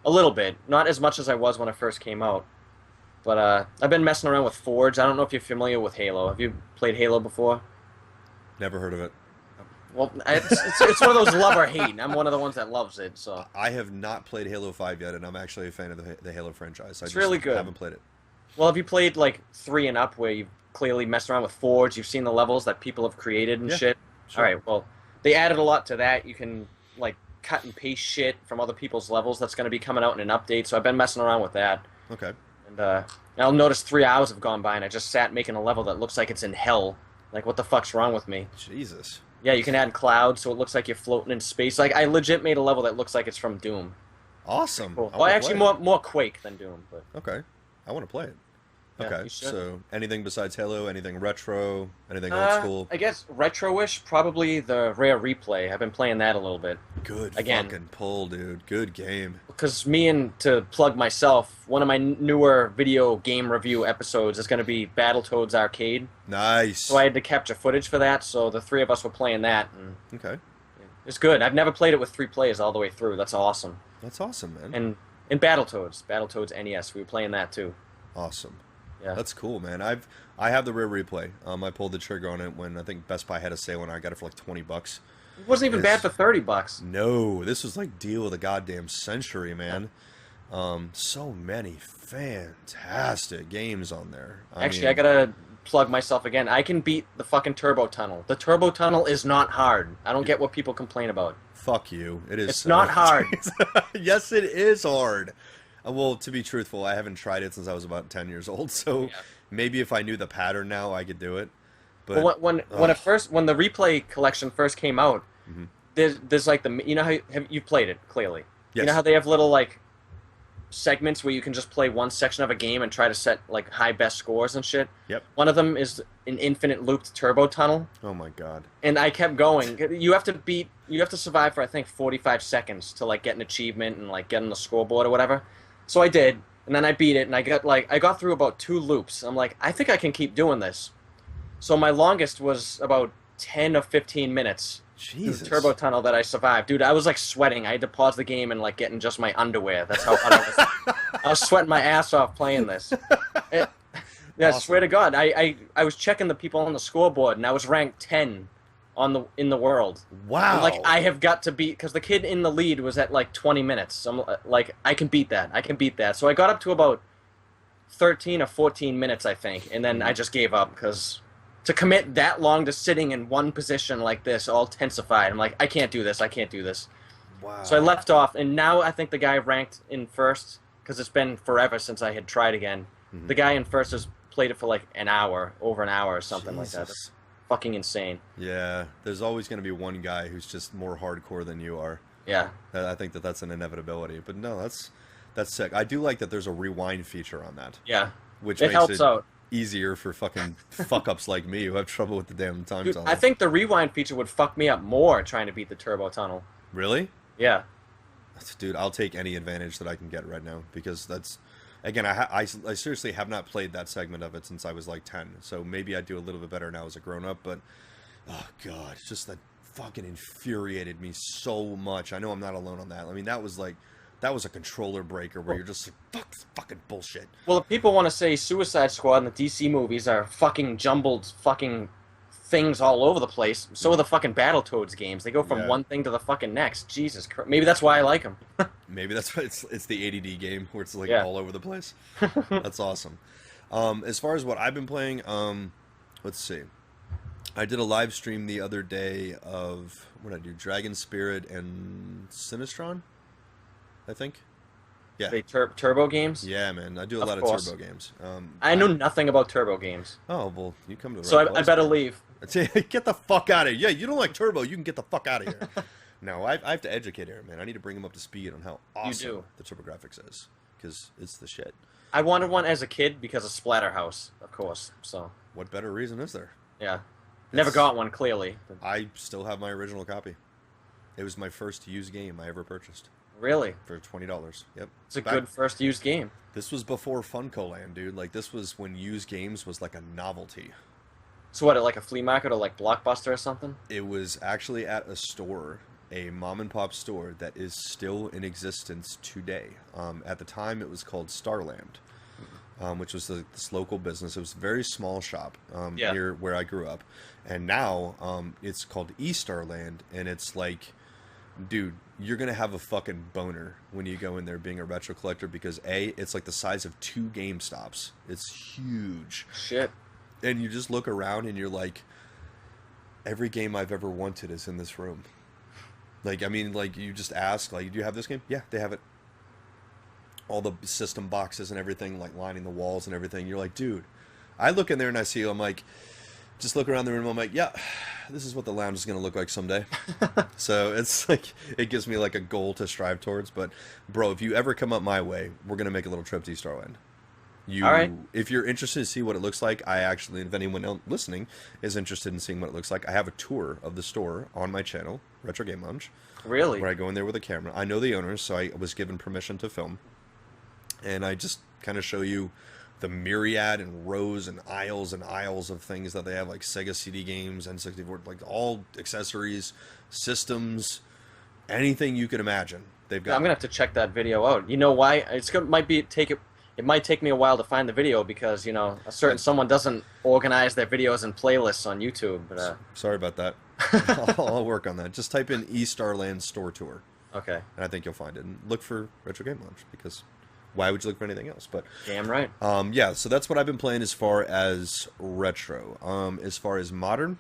A little bit, not as much as I was when I first came out. But I've been messing around with Forge. I don't know if you're familiar with Halo. Have you played Halo before? Never heard of it. Well, it's one of those love or hate. And I'm one of the ones that loves it. So I have not played Halo 5 yet, and I'm actually a fan of the Halo franchise. It's really good. I haven't played it. Well, have you played like 3 and up, where you've clearly messed around with Forge? You've seen the levels that people have created and shit. Sure. All right. Well, they added a lot to that. You can like cut and paste shit from other people's levels. That's going to be coming out in an update. So I've been messing around with that. Okay. And I'll notice 3 hours have gone by, and I just sat making a level that looks like it's in hell. Like, what the fuck's wrong with me? Jesus. Yeah, you can add clouds, so it looks like you're floating in space. Like, I legit made a level that looks like it's from Doom. Awesome. Cool. Well, actually, more Quake than Doom. But okay. I want to play it. yeah, Okay, so anything besides Halo, anything retro, anything old school? I guess retro-ish, probably the Rare Replay. I've been playing that a little bit. Good fucking pull, dude. Good game. Because to plug myself, one of my newer video game review episodes is going to be Battletoads Arcade. Nice. So I had to capture footage for that, so the 3 of us were playing that. And okay. it's good. I've never played it with 3 players all the way through. That's awesome. That's awesome, man. And Battletoads NES, we were playing that too. Awesome. Yeah. That's cool, man. I have the Rare Replay. I pulled the trigger on it when I think Best Buy had a sale, and I got it for like $20. It wasn't even bad for $30. No, this was like deal of the goddamn century, man. So many fantastic games on there. I gotta plug myself again. I can beat the fucking Turbo Tunnel. The Turbo Tunnel is not hard. I don't get what people complain about. Fuck you. It is. It's not hard. Yes, it is hard. Well, to be truthful, I haven't tried it since I was about 10 years old, so maybe if I knew the pattern now, I could do it. But well, when the Replay collection first came out, there's like you've played it clearly. Yes. You know how they have little like segments where you can just play one section of a game and try to set like high best scores and shit. Yep. One of them is an infinite looped turbo tunnel. Oh my god. And I kept going. You have to survive for I think 45 seconds to like get an achievement and like get on the scoreboard or whatever. So I did, and then I beat it, and I got through about 2 loops. I'm like, I think I can keep doing this. So my longest was about 10 or 15 minutes. Jesus. Turbo tunnel that I survived. Dude, I was like sweating. I had to pause the game and like get in just my underwear. That's how hot I was. I was sweating my ass off playing this. Yeah, awesome. I swear to God. I was checking the people on the scoreboard, and I was ranked 10 in the world. Wow. And, like, I have got to beat, because the kid in the lead was at like 20 minutes. So I'm like, I can beat that. So I got up to about 13 or 14 minutes, I think, and then I just gave up, because to commit that long to sitting in one position like this, all tensified, I'm like, I can't do this. Wow. So I left off, and now I think the guy ranked in first, because it's been forever since I had tried again. The guy in first has played it for like over an hour or something like that. That's fucking insane. Yeah, there's always going to be one guy who's just more hardcore than you are. Yeah. I think that's an inevitability. But no, that's sick. I do like that there's a rewind feature on that. Yeah. Which it makes helps it out. Easier for fucking fuck-ups like me who have trouble with the damn time Dude, zone. I think the rewind feature would fuck me up more trying to beat the turbo tunnel. Really? Yeah. Dude, I'll take any advantage that I can get right now, because that's... Again, I seriously have not played that segment of it since I was like 10, so maybe I'd do a little bit better now as a grown-up, but... Oh, God, it's just that fucking infuriated me so much. I know I'm not alone on that. I mean, that was a controller breaker where you're just like, fucking bullshit. Well, if people want to say Suicide Squad and the DC movies are fucking jumbled fucking things all over the place, so are the fucking Battletoads games. They go from one thing to the fucking next. Jesus Christ. Maybe that's why I like them. Maybe that's why it's the ADD game where it's like all over the place. That's awesome. As far as what I've been playing, let's see. I did a live stream the other day of, what did I do? Dragon Spirit and Sinistron, I think. Yeah. The turbo games? Yeah, man. I do a lot of turbo games. I know nothing about turbo games. Oh, well, you come to the right place. So I better leave. Get the fuck out of here. Yeah, you don't like turbo, you can get the fuck out of here. No, I have to educate Aaron, man. I need to bring him up to speed on how awesome the TurboGrafx is, because it's the shit. I wanted one as a kid because of Splatterhouse, of course. So what better reason is there? Yeah. Never got one, clearly. I still have my original copy. It was my first used game I ever purchased. Really? For $20. Yep. It's a good first used game. This was before Funko Land, dude. Like, this was when used games was like a novelty. So what, at like a flea market or like Blockbuster or something? It was actually at a store a mom and pop store that is still in existence today. At the time, it was called Starland, which was this local business. It was a very small shop near where I grew up. And now it's called Starland, and it's like, dude, you're going to have a fucking boner when you go in there being a retro collector because, A, it's like the size of 2 GameStops. It's huge. Shit. And you just look around and you're like, every game I've ever wanted is in this room. Like, I mean, like, you just ask, like, do you have this game? Yeah, they have it. All the system boxes and everything, like, lining the walls and everything. You're like, dude. I look in there and I see, I'm like, just look around the room, I'm like, yeah, this is what the lounge is going to look like someday. So it's like, it gives me, like, a goal to strive towards. But, bro, if you ever come up my way, we're going to make a little trip to Starland. All right. If you're interested to see what it looks like, I actually, if anyone listening is interested in seeing what it looks like, I have a tour of the store on my channel, Retro Game Lounge. Really? Where I go in there with a camera. I know the owners, so I was given permission to film. And I just kind of show you the myriad and rows and aisles of things that they have, like Sega CD games, N64, like all accessories, systems, anything you can imagine. They've got. I'm gonna have to check that video out. You know why? It might take me a while to find the video because, you know, a certain someone doesn't organize their videos and playlists on YouTube. But, sorry about that. I'll work on that. Just type in Starland Store Tour. Okay. And I think you'll find it. And look for Retro Game Lounge because why would you look for anything else? But damn right. Yeah, so that's what I've been playing as far as retro. As far as modern,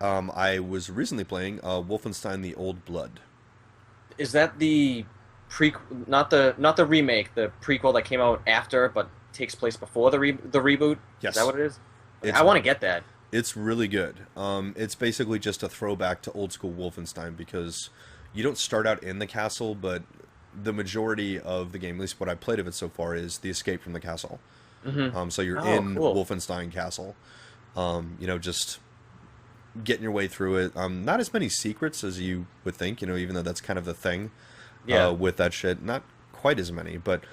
I was recently playing Wolfenstein: The Old Blood. Is that the not the remake, the prequel that came out after, but takes place before the reboot? Yes. Is that what it is? I want to get that. It's really good. It's basically just a throwback to old school Wolfenstein because you don't start out in the castle, but the majority of the game, at least what I played of it so far, is the escape from the castle. Mm-hmm. So you're in Wolfenstein Castle, you know, just getting your way through it. Not as many secrets as you would think, you know, even though that's kind of the thing. With that shit, not quite as many, but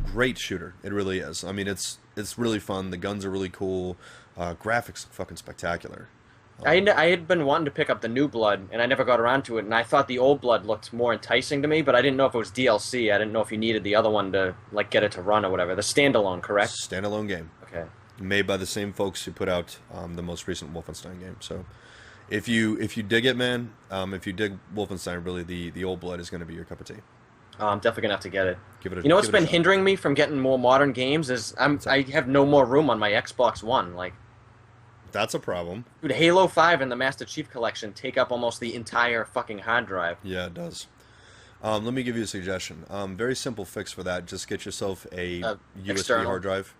great shooter. It really is. I mean, it's really fun. The guns are really cool. Graphics are fucking spectacular. I had been wanting to pick up the New Blood, and I never got around to it. And I thought the Old Blood looked more enticing to me, but I didn't know if it was DLC. I didn't know if you needed the other one to like get it to run or whatever. The standalone, correct? Standalone game. Okay. Made by the same folks who put out the most recent Wolfenstein game. So. If you dig it, man, if you dig Wolfenstein, really, the Old Blood is going to be your cup of tea. Oh, I'm definitely going to have to get it. Give it a, you know what's been hindering me from getting more modern games is I have no more room on my Xbox One. Like, that's a problem. Dude, Halo 5 and the Master Chief Collection take up almost the entire fucking hard drive. Yeah, it does. Let me give you a suggestion. Very simple fix for that. Just get yourself a USB external hard drive.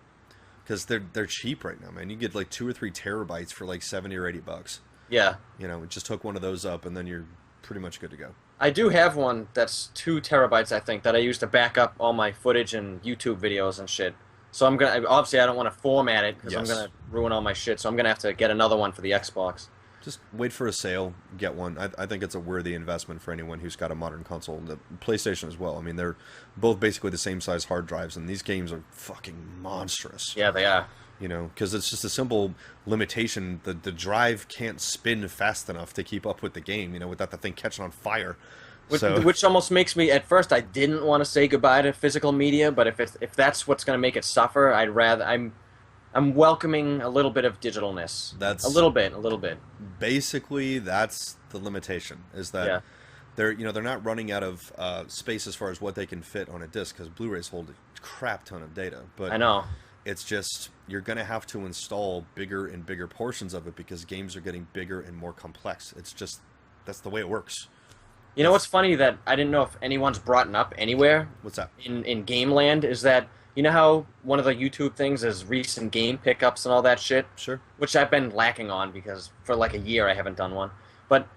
Because they're cheap right now, man. You get like 2 or 3 terabytes for like $70 or $80. Yeah. You know, just hook one of those up, and then you're pretty much good to go. I do have one that's 2 terabytes, I think, that I use to back up all my footage and YouTube videos and shit. So I'm gonna obviously I don't want to format it because I'm gonna ruin all my shit. So I'm gonna have to get another one for the Xbox. Just wait for a sale, get one. I think it's a worthy investment for anyone who's got a modern console. The PlayStation as well. I mean, they're both basically the same size hard drives, and these games are fucking monstrous. Yeah, they are. You know, because it's just a simple limitation. The drive can't spin fast enough to keep up with the game, you know, without the thing catching on fire. Which almost makes me, at first, I didn't want to say goodbye to physical media, but if that's what's going to make it suffer, I'm welcoming a little bit of digitalness. That's a little bit. Basically, that's the limitation, is that they're not running out of space as far as what they can fit on a disc, because Blu-rays hold a crap ton of data. But I know. It's just, you're going to have to install bigger and bigger portions of it because games are getting bigger and more complex. It's just, that's the way it works. You know what's funny that I didn't know if anyone's brought up anywhere? What's that? In Game Land is that, you know how one of the YouTube things is recent game pickups and all that shit? Sure. Which I've been lacking on because for like a year I haven't done one. But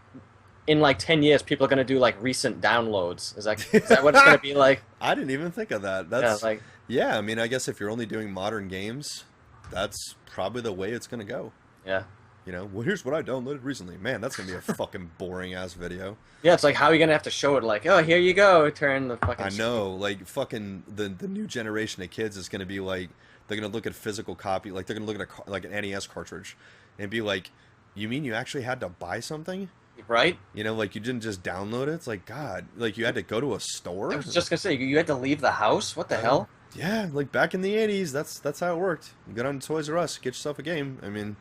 in like 10 years, people are going to do like recent downloads. Is that what it's going to be like? I didn't even think of that. Yeah, I mean, I guess if you're only doing modern games, that's probably the way it's going to go. Yeah. You know, well, here's what I downloaded recently. Man, that's going to be a fucking boring-ass video. Yeah, it's like, how are you going to have to show it? Like, oh, here you go. Turn the fucking... I know. Like, fucking the new generation of kids is going to be like, they're going to look at physical copy. Like, they're going to look at like an NES cartridge and be like, you mean you actually had to buy something? Right? You know, like you didn't just download it. It's like, God, like you had to go to a I store. was just gonna say, you had to leave the house? What the hell? Yeah, like back in the 80s, that's how it worked. You go down to Toys R Us, get yourself a game. I mean,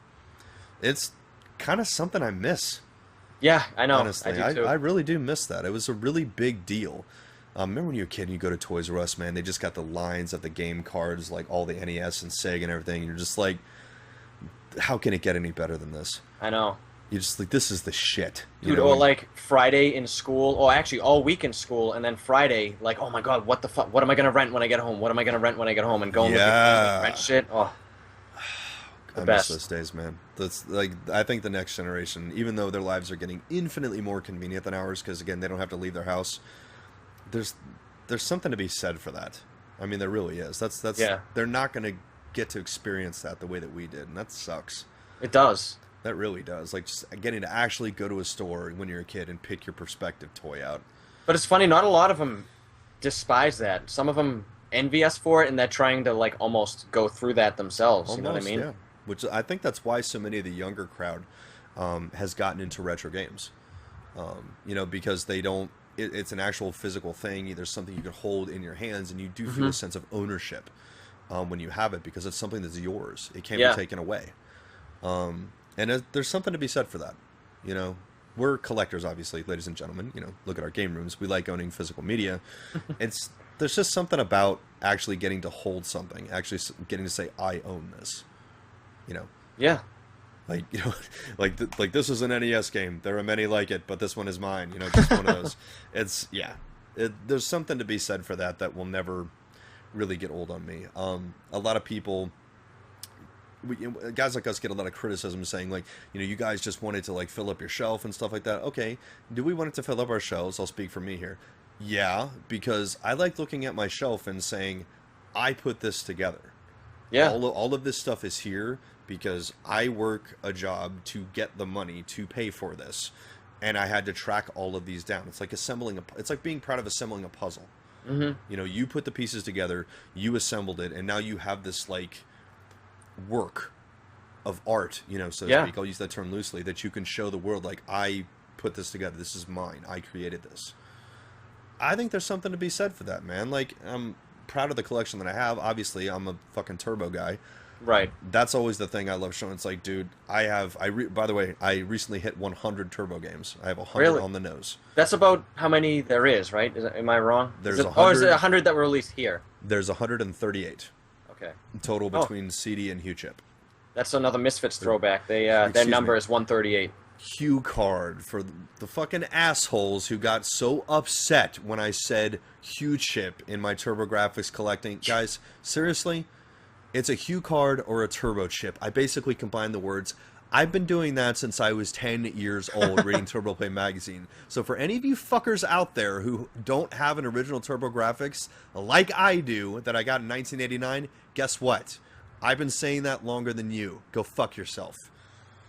it's kind of something I miss. Yeah, I know. Honestly, I do too. I really do miss that. It was a really big deal. Remember when you were a kid and you go to Toys R Us, man, they just got the lines of the game cards, like all the NES and Sega and everything. You're just like, how can it get any better than this? I know. You're just like, this is the shit. Dude, or like Friday in school, or actually all week in school, and then Friday, like, oh my God, what the fuck? What am I gonna rent when I get home? What am I gonna rent when I get home? And going looking for rent shit. Oh, I miss those days, man. That's like, I think the next generation, even though their lives are getting infinitely more convenient than ours, because again, they don't have to leave their house. There's something to be said for that. I mean, there really is. That's yeah. They're not gonna get to experience that the way that we did, and that sucks. It does. That really does. Like, just getting to actually go to a store when you're a kid and pick your perspective toy out. But it's funny, not a lot of them despise that. Some of them envy us for it, and they're trying to, like, almost go through that themselves. You know what I mean? Yeah. Which I think that's why so many of the younger crowd has gotten into retro games. You know, because they don't... It's an actual physical thing. There's something you can hold in your hands, and you do feel a sense of ownership when you have it, because it's something that's yours. It can't be taken away. And there's something to be said for that. You know, we're collectors, obviously, ladies and gentlemen. You know, look at our game rooms. We like owning physical media. There's just something about actually getting to hold something, actually getting to say, I own this. You know? Yeah. Like, you know, like this is an NES game. There are many like it, but this one is mine. You know, just one of those. It's, yeah. There's something to be said for that will never really get old on me. A lot of people... guys like us get a lot of criticism saying, like, you know, you guys just wanted to, like, fill up your shelf and stuff like that. Okay, do we want it to fill up our shelves? I'll speak for me here. Yeah, because I like looking at my shelf and saying, I put this together. Yeah. All of this stuff is here because I work a job to get the money to pay for this, and I had to track all of these down. It's like it's like being proud of assembling a puzzle. You know, you put the pieces together, you assembled it, and now you have this, like, work of art, you know, so to speak. I'll use that term loosely, that you can show the world, like, I put this together, this is mine, I created this. I think there's something to be said for that, man. Like, I'm proud of the collection that I have. Obviously, I'm a fucking turbo guy. Right. That's always the thing I love showing. It's like, dude, by the way, I recently hit 100 turbo games. I have 100 on the nose. That's about how many there is, right? Am I wrong? There's 100, or is it 100 that were released here? There's 138. Okay. Total between CD and Hue Chip. That's another Misfits throwback. Their number is 138. Hue card for the fucking assholes who got so upset when I said Hue Chip in my TurboGrafx collecting. Guys, seriously, it's a Hue card or a Turbo Chip. I basically combined the words. I've been doing that since I was 10 years old, reading TurboPlay magazine. So for any of you fuckers out there who don't have an original TurboGrafx like I do, that I got in 1989, guess what? I've been saying that longer than you. Go fuck yourself.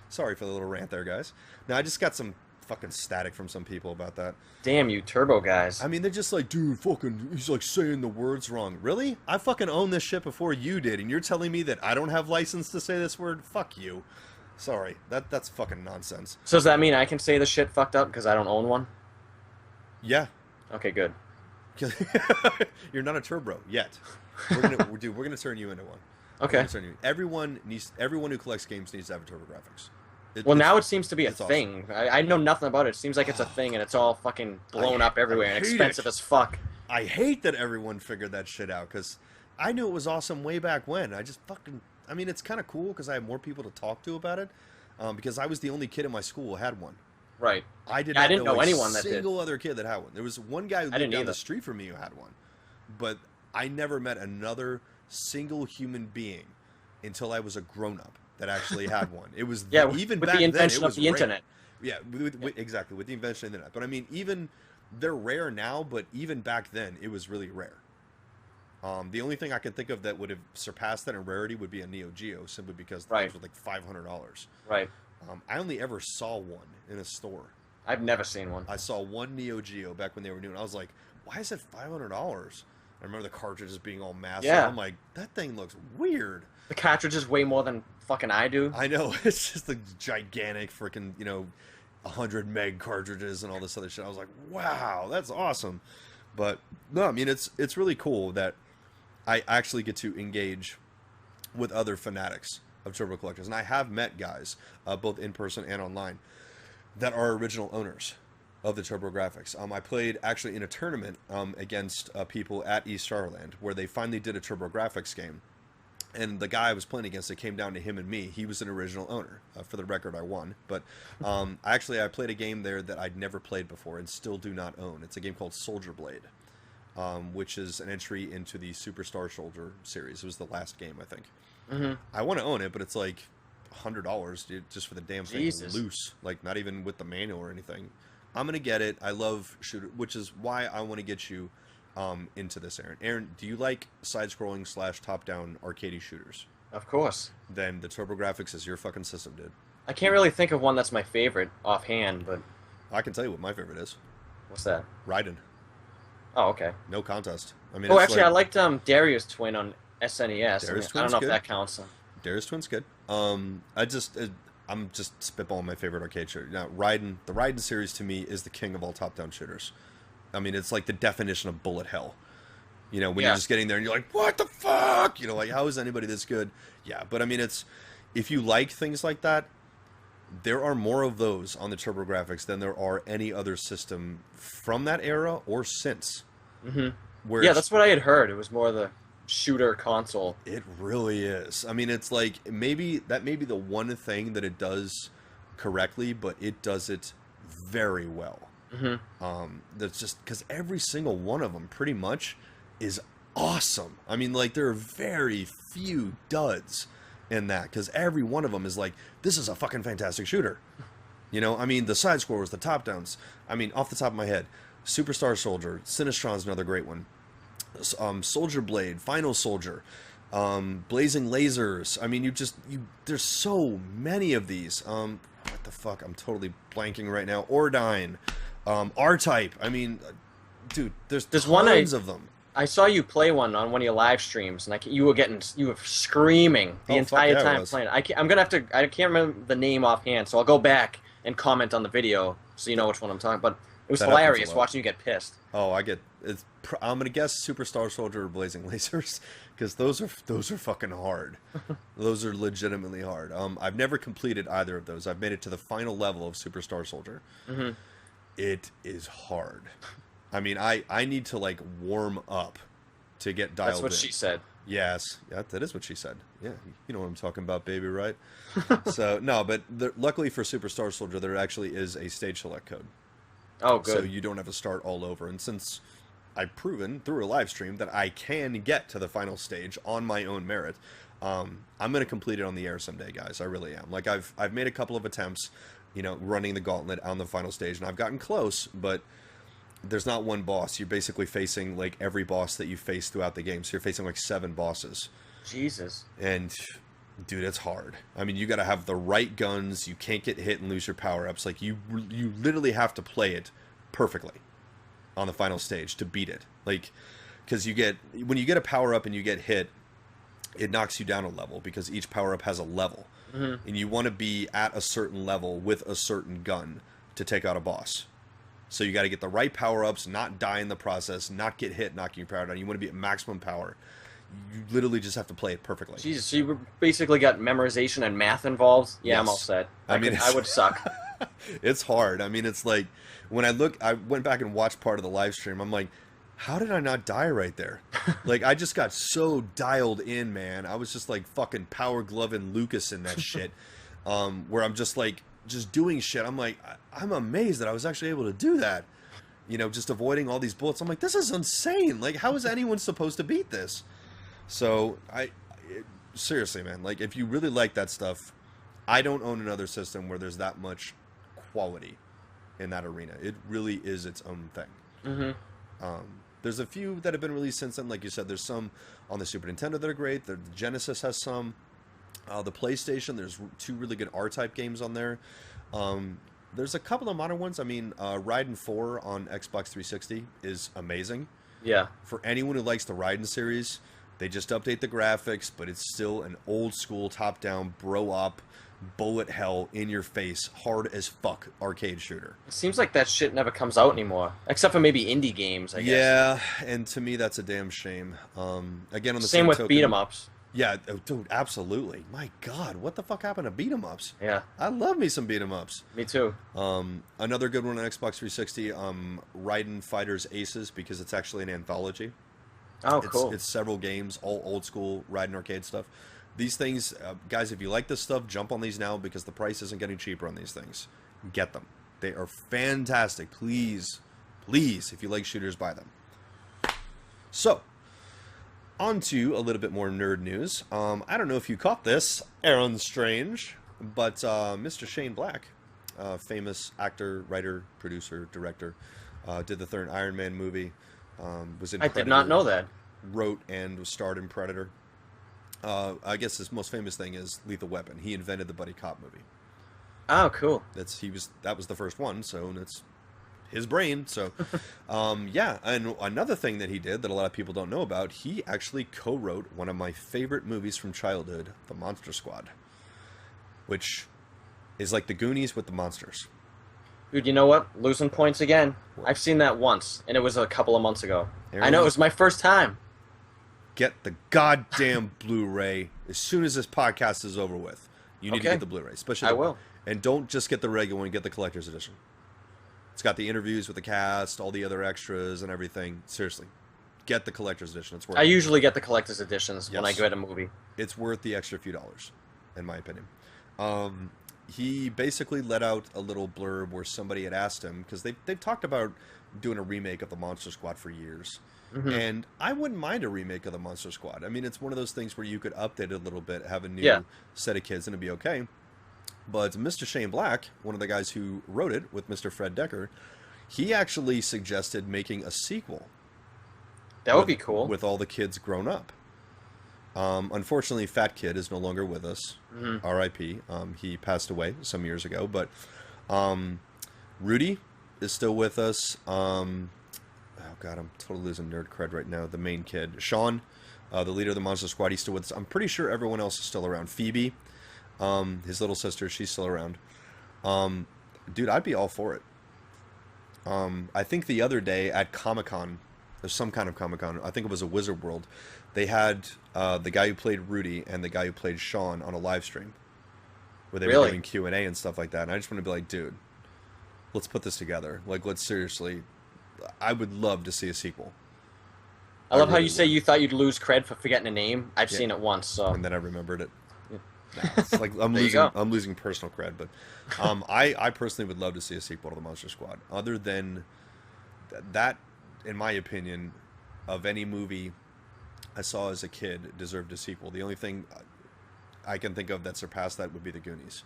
Sorry for the little rant there, guys. Now, I just got some fucking static from some people about that. Damn you, Turbo guys. I mean, they're just like, dude, fucking, he's like saying the words wrong. Really? I fucking owned this shit before you did, and you're telling me that I don't have license to say this word? Fuck you. Sorry, that's fucking nonsense. So does that mean I can say the shit fucked up because I don't own one? Yeah. Okay, good. You're not a turbo yet. We're gonna turn you into one. Okay. Everyone who collects games needs to have a TurboGrafx. Now it seems to be a thing. Awesome. I know nothing about it. It seems like it's a thing, and it's all fucking blown up everywhere and expensive as fuck. I hate that everyone figured that shit out, because I knew it was awesome way back when. I mean, it's kind of cool because I have more people to talk to about it, because I was the only kid in my school who had one. Right. I didn't know anyone that did. A single other kid that had one. There was one guy who lived down the street from me who had one, but I never met another single human being until I was a grown-up that actually had one. It was even with back the invention then, it was of the internet. Yeah, exactly, with the invention of the internet. But I mean, even they're rare now, but even back then, it was really rare. The only thing I can think of that would have surpassed that in rarity would be a Neo Geo, simply because those were like $500. Right. I only ever saw one in a store. I've never seen one. I saw one Neo Geo back when they were new, and I was like, why is it $500? I remember the cartridges being all massive. Yeah. I'm like, that thing looks weird. The cartridge is way more than fucking I do. I know. It's just a gigantic freaking, 100 meg cartridges and all this other shit. I was like, wow, that's awesome. But no, I mean, it's really cool that I actually get to engage with other fanatics of turbo collectors, and I have met guys, both in person and online, that are original owners of the TurboGrafx. I played actually in a tournament against people at East Starland, where they finally did a TurboGrafx game. And the guy I was playing against, it came down to him and me. He was an original owner. For the record, I won. But actually, I played a game there that I'd never played before and still do not own. It's a game called Soldier Blade, which is an entry into the Superstar Soldier series. It was the last game, I think. Mm-hmm. I want to own it, but it's like $100 just for the damn thing. Jesus. Loose. Like, not even with the manual or anything. I'm going to get it. I love shooter, which is why I want to get you into this, Aaron. Aaron, do you like side-scrolling / top-down arcade shooters? Of course. Then the TurboGrafx is your fucking system, dude. I can't really think of one that's my favorite offhand, but... I can tell you what my favorite is. What's that? Raiden. Oh, okay. No contest. I mean, oh, actually, like, I liked Darius Twin on SNES. I don't know if that counts. Darius Twin's good. I'm just spitballing my favorite arcade shooter. Now, Raiden, the Raiden series to me is the king of all top-down shooters. I mean, it's like the definition of bullet hell. You know, when you're just getting there and you're like, what the fuck? You know, like, how is anybody this good? Yeah, but I mean, if you like things like that, there are more of those on the TurboGrafx than there are any other system from that era or since. Mm-hmm. Yeah, that's what I had heard. It was more the shooter console. It really is. I mean, it's like, that may be the one thing that it does correctly, but it does it very well. Mm-hmm. That's just because every single one of them pretty much is awesome. I mean, like, there are very few duds in that, because every one of them is like, this is a fucking fantastic shooter. You know, I mean, the side scrollers, the top downs. I mean, off the top of my head, Superstar Soldier, Sinistron's another great one. Soldier Blade, Final Soldier, Blazing Lasers. I mean, there's so many of these. What the fuck? I'm totally blanking right now. Ordyne, R-Type. I mean, dude, there's tons of them. I saw you play one on one of your live streams, and you were screaming the entire time playing. I'm gonna have to. I can't remember the name offhand, so I'll go back and comment on the video so you know which one I'm talking about. It was hilarious watching you get pissed. Oh, I'm gonna guess Superstar Soldier or Blazing Lasers, because those are fucking hard. Those are legitimately hard. I've never completed either of those. I've made it to the final level of Superstar Soldier. Mm-hmm. It is hard. I mean, I need to, like, warm up to get dialed in. That's what she said. Yes. Yeah, that is what she said. Yeah, you know what I'm talking about, baby, right? So, no, but luckily for Superstar Soldier, there actually is a stage select code. Oh, good. So you don't have to start all over. And since I've proven through a live stream that I can get to the final stage on my own merit, I'm going to complete it on the air someday, guys. I really am. Like, I've made a couple of attempts, you know, running the gauntlet on the final stage, and I've gotten close, but there's not one boss. You're basically facing, like, every boss that you face throughout the game. So you're facing, like, 7 bosses. Jesus. And, dude, it's hard. I mean, you got to have the right guns. You can't get hit and lose your power-ups. Like, you literally have to play it perfectly on the final stage to beat it. Like, because when you get a power-up and you get hit, it knocks you down a level, because each power-up has a level. Mm-hmm. And you want to be at a certain level with a certain gun to take out a boss. So you got to get the right power-ups, not die in the process, not get hit, knocking your power down. You want to be at maximum power. You literally just have to play it perfectly. Jesus, so you basically got memorization and math involved? Yeah, yes. I'm all set. I would suck. It's hard. I mean, it's like, when I went back and watched part of the live stream, I'm like, how did I not die right there? Like, I just got so dialed in, man. I was just like fucking Power Gloving Lucas in that shit, where I'm just like, just doing shit. I'm like, I'm amazed that I was actually able to do that. You know, just avoiding all these bullets. I'm like, this is insane. Like, how is anyone supposed to beat this? So, seriously, man, like, if you really like that stuff, I don't own another system where there's that much quality in that arena. It really is its own thing. Mm-hmm. There's a few that have been released since then. Like you said, there's some on the Super Nintendo that are great. The Genesis has some. The PlayStation, there's 2 really good R-Type games on there. There's a couple of modern ones. I mean, Raiden 4 on Xbox 360 is amazing. Yeah. For anyone who likes the Raiden series, They just update the graphics, but it's still an old school top-down bro-op, bullet hell, in-your-face, hard as fuck arcade shooter. It seems like that shit never comes out anymore, except for maybe indie games, I guess. Yeah, and to me that's a damn shame. Again, on the Same with token, beat 'em ups. Yeah, dude, absolutely. My God, what the fuck happened to beat 'em ups? Yeah, I love me some beat 'em ups. me too. Another good one on Xbox 360, Raiden Fighters Aces, because it's actually an anthology. Oh, cool. It's several games, all old school Raiden arcade stuff. These things, guys, if you like this stuff, jump on these now because the price isn't getting cheaper on these things. Get them. They are fantastic. Please, please, if you like shooters, buy them. So, on to a little bit more nerd news. I don't know if you caught this, Aaron Strange, but Mr. Shane Black, famous actor, writer, producer, director, did the third Iron Man movie, was in I Predator, did not know that. wrote and was starred in Predator. I guess his most famous thing is Lethal Weapon. He invented the buddy cop movie. Oh, cool. That was the first one, so it's his brain. So, yeah. And another thing that he did that a lot of people don't know about, he actually co-wrote one of my favorite movies from childhood, The Monster Squad, which is like the Goonies with the monsters. Dude, you know what? Losing points again. I've seen that once, and it was a couple of months ago. Aaron, I know, it was my first time. Get the goddamn Blu-ray as soon as this podcast is over with. You need to Okay. get the Blu-ray, especially. I will. And don't just get the regular one; get the collector's edition. It's got the interviews with the cast, all the other extras, and everything. Seriously, get the collector's edition. It's worth. I usually get the collector's editions when I Yes. go to a movie. It's worth the extra few dollars, in my opinion. He basically let out a little blurb where somebody had asked him, because they've talked about doing a remake of the Monster Squad for years. Mhm. And I wouldn't mind a remake of the Monster Squad. I mean, it's one of those things where you could update it a little bit, have a new Yeah. set of kids, and it'd be okay. But Mr. Shane Black, one of the guys who wrote it with Mr. Fred Decker, he actually suggested making a sequel. That would be cool. With all the kids grown up. Unfortunately, Fat Kid is no longer with us. Mhm. R.I.P. He passed away some years ago. But Rudy is still with us. Oh, God, I'm totally losing nerd cred right now. The main kid. Sean, the leader of the Monster Squad, he's still with us. I'm pretty sure everyone else is still around. Phoebe, his little sister, she's still around. Dude, I'd be all for it. I think the other day at Comic-Con, there's some kind of Comic-Con, I think it was a Wizard World, they had the guy who played Rudy and the guy who played Sean on a live stream where they were Really? doing Q&A and stuff like that. And I just want to be like, dude, let's put this together. Like, let's seriously, I would love to see a sequel. I love how really you say would. you thought you'd lose cred for forgetting a name. I've Yeah. seen it once, so. And then I remembered it. Nah, it's like I'm There you losing. go. I'm losing personal cred, but I personally would love to see a sequel to the Monster Squad. Other than that, in my opinion, of any movie I saw as a kid deserved a sequel. The only thing I can think of that surpassed that would be the Goonies.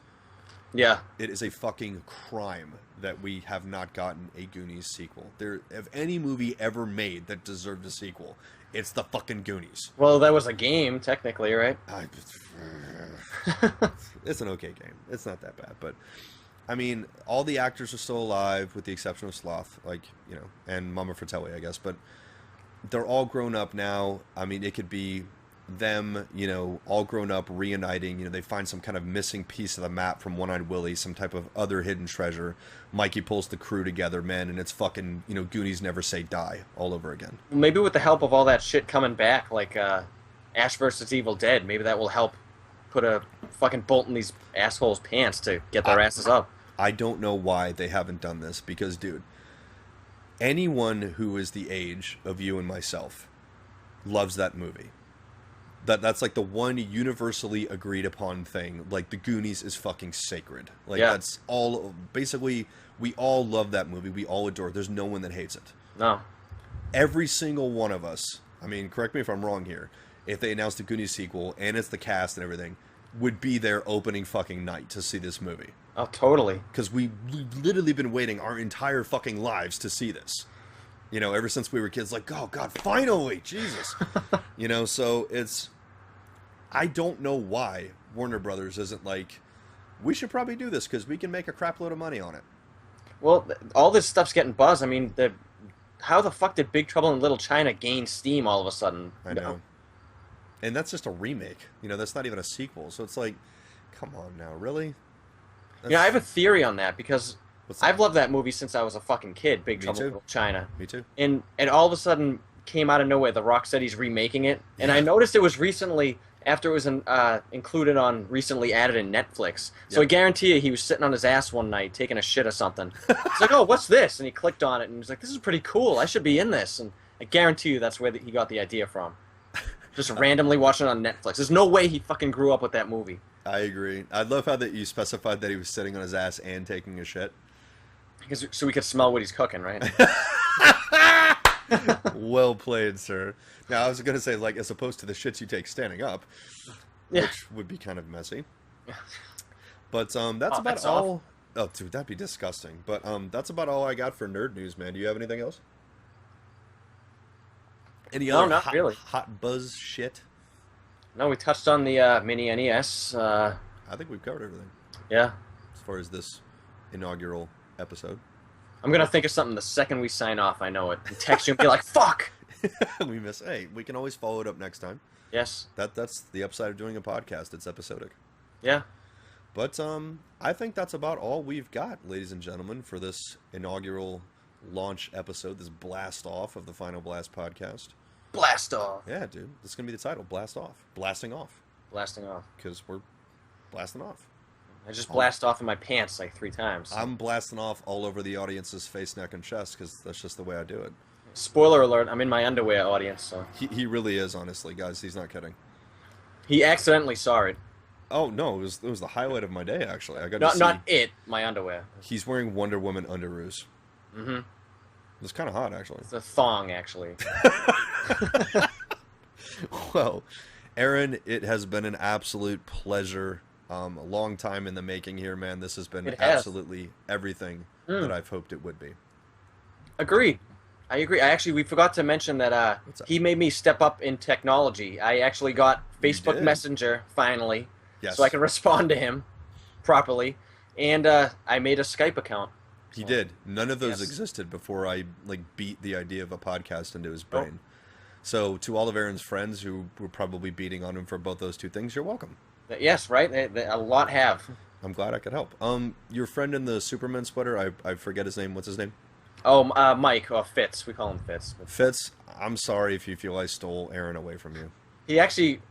Yeah. It is a fucking crime that we have not gotten a Goonies sequel. If any movie ever made that deserved a sequel, it's the fucking Goonies. Well, that was a game, technically, right? It's an okay game. It's not that bad, but I mean, all the actors are still alive, with the exception of Sloth, and Mama Fratelli, I guess. But they're all grown up now. I mean, it could be them, all grown up, reuniting. They find some kind of missing piece of the map from One-Eyed Willie, some type of other hidden treasure. Mikey pulls the crew together, man, and it's fucking, Goonies Never Say Die all over again. Maybe with the help of all that shit coming back, like Ash vs. Evil Dead, maybe that will help put a fucking bolt in these assholes' pants to get their asses up. I don't know why they haven't done this, because, dude, anyone who is the age of you and myself loves that movie. That's like the one universally agreed upon thing. Like, the Goonies is fucking sacred. Like, Yeah. that's all. Basically, we all love that movie. We all adore it. There's no one that hates it. No. Every single one of us, I mean, correct me if I'm wrong here, if they announced the Goonies sequel and it's the cast and everything, would be there opening fucking night to see this movie. Oh, totally. Because we've literally been waiting our entire fucking lives to see this. Ever since we were kids, like, oh, God, finally, Jesus. So it's... I don't know why Warner Brothers isn't like, we should probably do this because we can make a crap load of money on it. Well, all this stuff's getting buzz. I mean, how the fuck did Big Trouble in Little China gain steam all of a sudden? I know. And that's just a remake. You know, that's not even a sequel. So it's like, come on now, really? Yeah, I have a theory on that because What's that? I've loved that movie since I was a fucking kid, Big Me Trouble in too. Little China. Me too. And all of a sudden came out of nowhere, The Rock said he's remaking it. And I Yeah. noticed it was recently, after it was included on, recently added in Netflix. So I Yep. guarantee you he was sitting on his ass one night taking a shit or something. He's like, oh, what's this? And he clicked on it and he was like, this is pretty cool. I should be in this. And I guarantee you that's where he got the idea from. Just randomly watching it on Netflix. There's no way he fucking grew up with that movie. I agree. I love how that you specified that he was sitting on his ass and taking a shit. Because, so we could smell what he's cooking, right? Well played, sir. Now, I was going to say, like, as opposed to the shits you take standing up, Yeah. which would be kind of messy. But that's Oh, about that's all. Oh, dude, that'd be disgusting. But that's about all I got for nerd news, man. Do you have anything else? Any No, other not really. hot buzz shit? No, we touched on the mini NES. I think we've covered everything Yeah. as far as this inaugural episode. I'm going to think of something the second we sign off. I know it. And text you and be like, fuck! We miss. Hey, we can always follow it up next time. Yes. That's the upside of doing a podcast. It's episodic. Yeah. But I think that's about all we've got, ladies and gentlemen, for this inaugural launch episode, this blast off of the Final Blast podcast. Blast off. Yeah, dude, this is gonna be the title: Blast Off, Blasting Off, Blasting off. because we're blasting off. I just blast off in my pants like 3 times. I'm blasting off all over the audience's face, neck, and chest because that's just the way I do it. Spoiler alert, I'm in my underwear, audience, so. He really is, honestly, guys. He's not kidding. He accidentally saw it. Oh no, it was the highlight of my day actually. I got to Not, see. not it, my underwear. He's wearing Wonder Woman underoos. Mm-hmm. It's kind of hot actually. It's a thong, actually. Well, Aaron, it has been an absolute pleasure. A long time in the making here, man. This has been It has. absolutely everything that I've hoped it would be. Agreed. I agree. We forgot to mention that What's up? he made me step up in technology. I actually got You Facebook did? Messenger, finally, Yes, so I can respond to him properly. And I made a Skype account. he did. None of those Yes. existed before I beat the idea of a podcast into his brain. So to all of Aaron's friends who were probably beating on him for both those two things, you're welcome. Yes, right? A lot have. I'm glad I could help. Your friend in the Superman sweater, I forget his name. What's his name? Oh, Mike, or Fitz. We call him Fitz. Fitz. I'm sorry if you feel I stole Aaron away from you. He actually,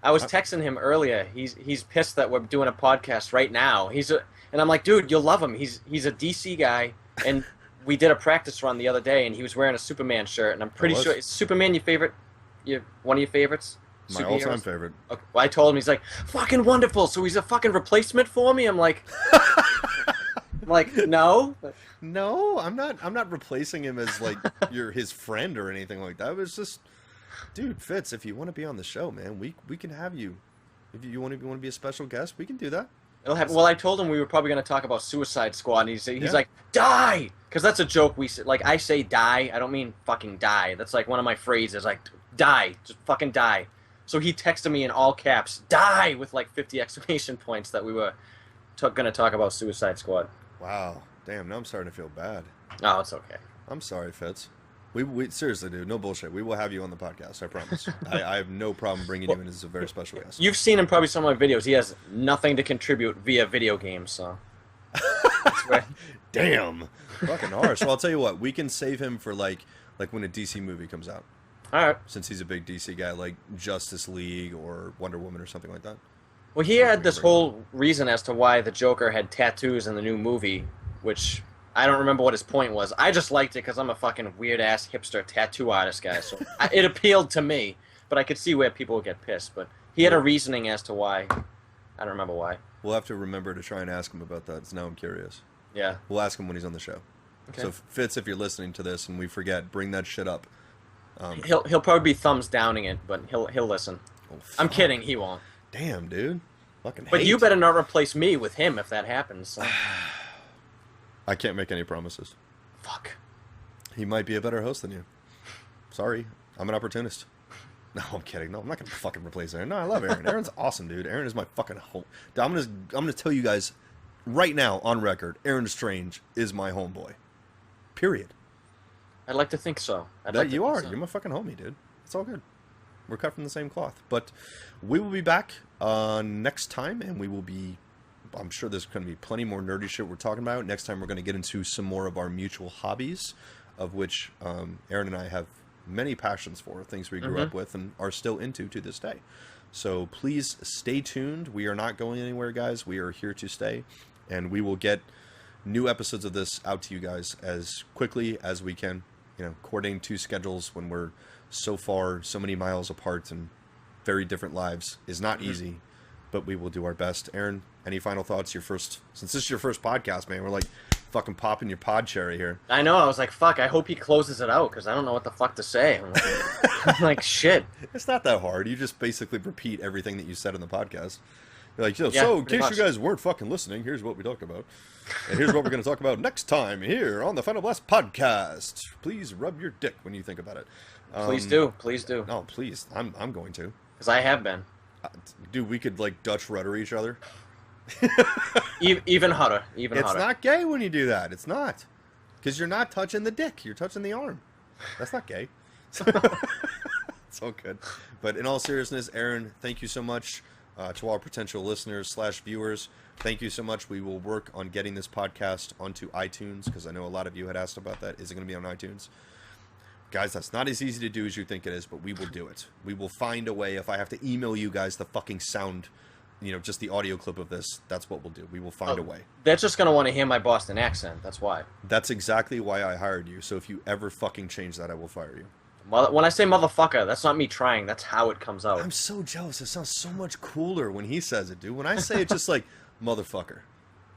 I was texting him earlier. He's pissed that we're doing a podcast right now. And I'm like, dude, you'll love him. He's a DC guy, and we did a practice run the other day, and he was wearing a Superman shirt, and I'm pretty sure is Superman one of your favorites. My all-time Superheroes? favorite. Okay. Well, I told him, he's like, fucking wonderful. So he's a fucking replacement for me. I'm like, no. No, I'm not replacing him as like you're his friend or anything like that. It was just, dude, Fitz, if you want to be on the show, man, we can have you. If you want to be a special guest, we can do that. It'll happen. Well, I told him we were probably going to talk about Suicide Squad, and he's Yeah. like, die! Because that's a joke we say. Like, I say die. I don't mean fucking die. That's like one of my phrases, like, die. Just fucking die. So he texted me in all caps, die, with like 50 exclamation points that we were going to talk about Suicide Squad. Wow, damn. Now I'm starting to feel bad. Oh, it's okay. I'm sorry, Fitz. We seriously, dude, no bullshit. We will have you on the podcast. I promise. I have no problem bringing you in as a very special guest. You've seen him probably some of my videos. He has nothing to contribute via video games, so. That's right. Damn, fucking harsh. Well, I'll tell you what. We can save him for like when a DC movie comes out. All right. Since he's a big DC guy, like Justice League or Wonder Woman or something like that. Well, he had this whole reason as to why the Joker had tattoos in the new movie, which I don't remember what his point was. I just liked it because I'm a fucking weird-ass hipster tattoo artist guy, so it appealed to me, but I could see where people would get pissed. But he had a reasoning as to why. I don't remember why. We'll have to remember to try and ask him about that, so now I'm curious. Yeah. We'll ask him when he's on the show. Okay. So, Fitz, if you're listening to this and we forget, bring that shit up. He'll probably be thumbs downing it, but he'll listen. Oh, I'm fuck. kidding, he won't. Damn, dude. Fucking But hate. you better not replace me with him if that happens. So. I can't make any promises. Fuck. He might be a better host than you. Sorry, I'm an opportunist. No, I'm kidding. No, I'm not gonna fucking replace Aaron. No, I love Aaron. Aaron's awesome, dude. Aaron is my fucking home. I'm gonna tell you guys right now on record. Aaron Strange is my homeboy. Period. I'd like to think so. You are. You're my fucking homie, dude. It's all good. we're cut from the same cloth. But we will be back next time, and we will be, I'm sure there's going to be plenty more nerdy shit we're talking about. Next time we're going to get into some more of our mutual hobbies, of which Aaron and I have many passions for, things we grew up with and are still into to this day. So please stay tuned. We are not going anywhere, guys. We are here to stay, and we will get new episodes of this out to you guys as quickly as we can. You know, coordinating two schedules when we're so many miles apart and very different lives is not easy, but we will do our best. Aaron, any final thoughts? Since this is your first podcast, man, we're like fucking popping your pod cherry here. I know. I was like, fuck, I hope he closes it out because I don't know what the fuck to say. I'm like, shit. It's not that hard. You just basically repeat everything that you said in the podcast. You're like, so in case you guys weren't fucking listening, here's what we talked about. And here's what we're going to talk about next time here on the Final Blast podcast. Please rub your dick when you think about it. Please do. Please do. No, please. I'm going to. Because I have been. Dude, we could, like, Dutch rudder each other. Even hotter. Even it's hotter. It's not gay when you do that. It's not. Because you're not touching the dick. You're touching the arm. That's not gay. It's all good. But in all seriousness, Aaron, thank you so much. To all potential listeners / viewers, thank you so much. We will work on getting this podcast onto iTunes, because I know a lot of you had asked about that. Is it going to be on iTunes? Guys, that's not as easy to do as you think it is, but we will do it. We will find a way. If I have to email you guys the fucking sound, just the audio clip of this, that's what we'll do. We will find a way. They're just going to want to hear my Boston accent. That's why. That's exactly why I hired you. So if you ever fucking change that, I will fire you. When I say motherfucker, that's not me trying. That's how it comes out. I'm so jealous. It sounds so much cooler when he says it, dude. When I say it, just like motherfucker.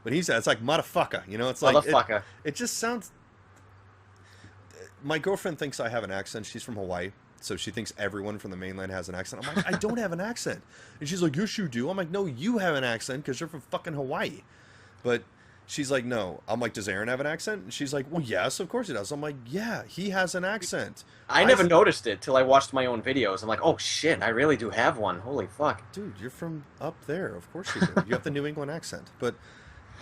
When he says it, it's like motherfucker. It's like motherfucker. It just sounds. My girlfriend thinks I have an accent. She's from Hawaii, so she thinks everyone from the mainland has an accent. I'm like, I don't have an accent, and she's like, yes, you do. I'm like, no, you have an accent because you're from fucking Hawaii. But she's like, no. I'm like, does Aaron have an accent? And she's like, well, yes, of course he does. I'm like, yeah, he has an accent. I never noticed it till I watched my own videos. I'm like, oh, shit, I really do have one. Holy fuck. Dude, you're from up there. Of course you do. You have the New England accent. But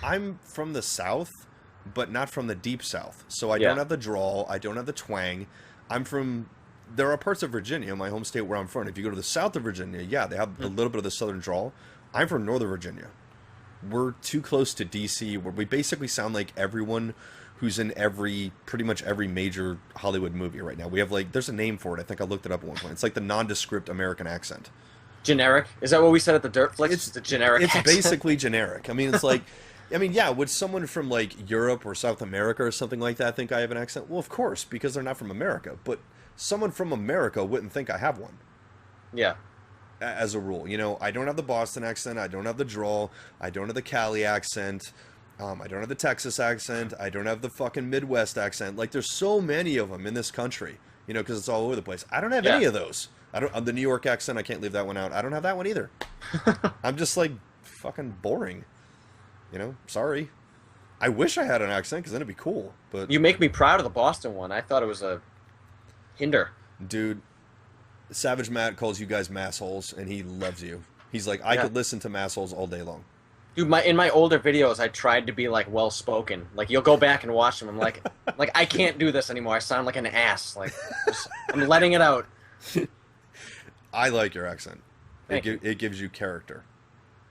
I'm from the South, but not from the deep South. So I don't have the drawl. I don't have the twang. There are parts of Virginia, my home state, where I'm from. If you go to the south of Virginia, yeah, they have a little bit of the southern drawl. I'm from Northern Virginia. We're too close to DC, where we basically sound like everyone who's in pretty much every major Hollywood movie right now. We have, like, there's a name for it. I think I looked it up at one point. It's like the nondescript American accent. Generic? Is that what we said at the Dirt Flicks? It's the generic accent. It's basically generic. I mean, it's like, yeah, would someone from, like, Europe or South America or something like that think I have an accent? Well, of course, because they're not from America. But someone from America wouldn't think I have one. Yeah. As a rule, I don't have the Boston accent, I don't have the drawl, I don't have the Cali accent, I don't have the Texas accent, I don't have the fucking Midwest accent. Like, there's so many of them in this country, because it's all over the place. I don't have any of those. The New York accent, I can't leave that one out. I don't have that one either. I'm just, like, fucking boring. Sorry. I wish I had an accent, because then it'd be cool. But you make me proud of the Boston one. I thought it was a hinder. Dude. Savage Matt calls you guys massholes, and he loves you. He's like, I could listen to massholes all day long. Dude, in my older videos, I tried to be, like, well-spoken. Like, you'll go back and watch them. I'm like, I can't do this anymore. I sound like an ass. Like, I'm letting it out. I like your accent. It gives you character.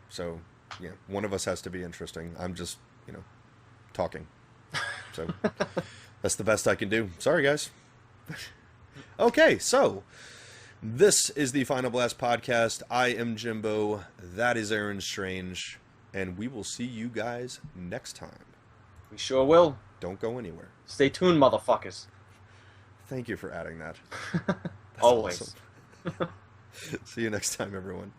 So, yeah, one of us has to be interesting. I'm just, talking. So, that's the best I can do. Sorry, guys. Okay, so this is the Final Blast podcast. I am Jimbo. That is Aaron Strange. And we will see you guys next time. We sure will. Don't go anywhere. Stay tuned, motherfuckers. Thank you for adding that. Always. Awesome. See you next time, everyone.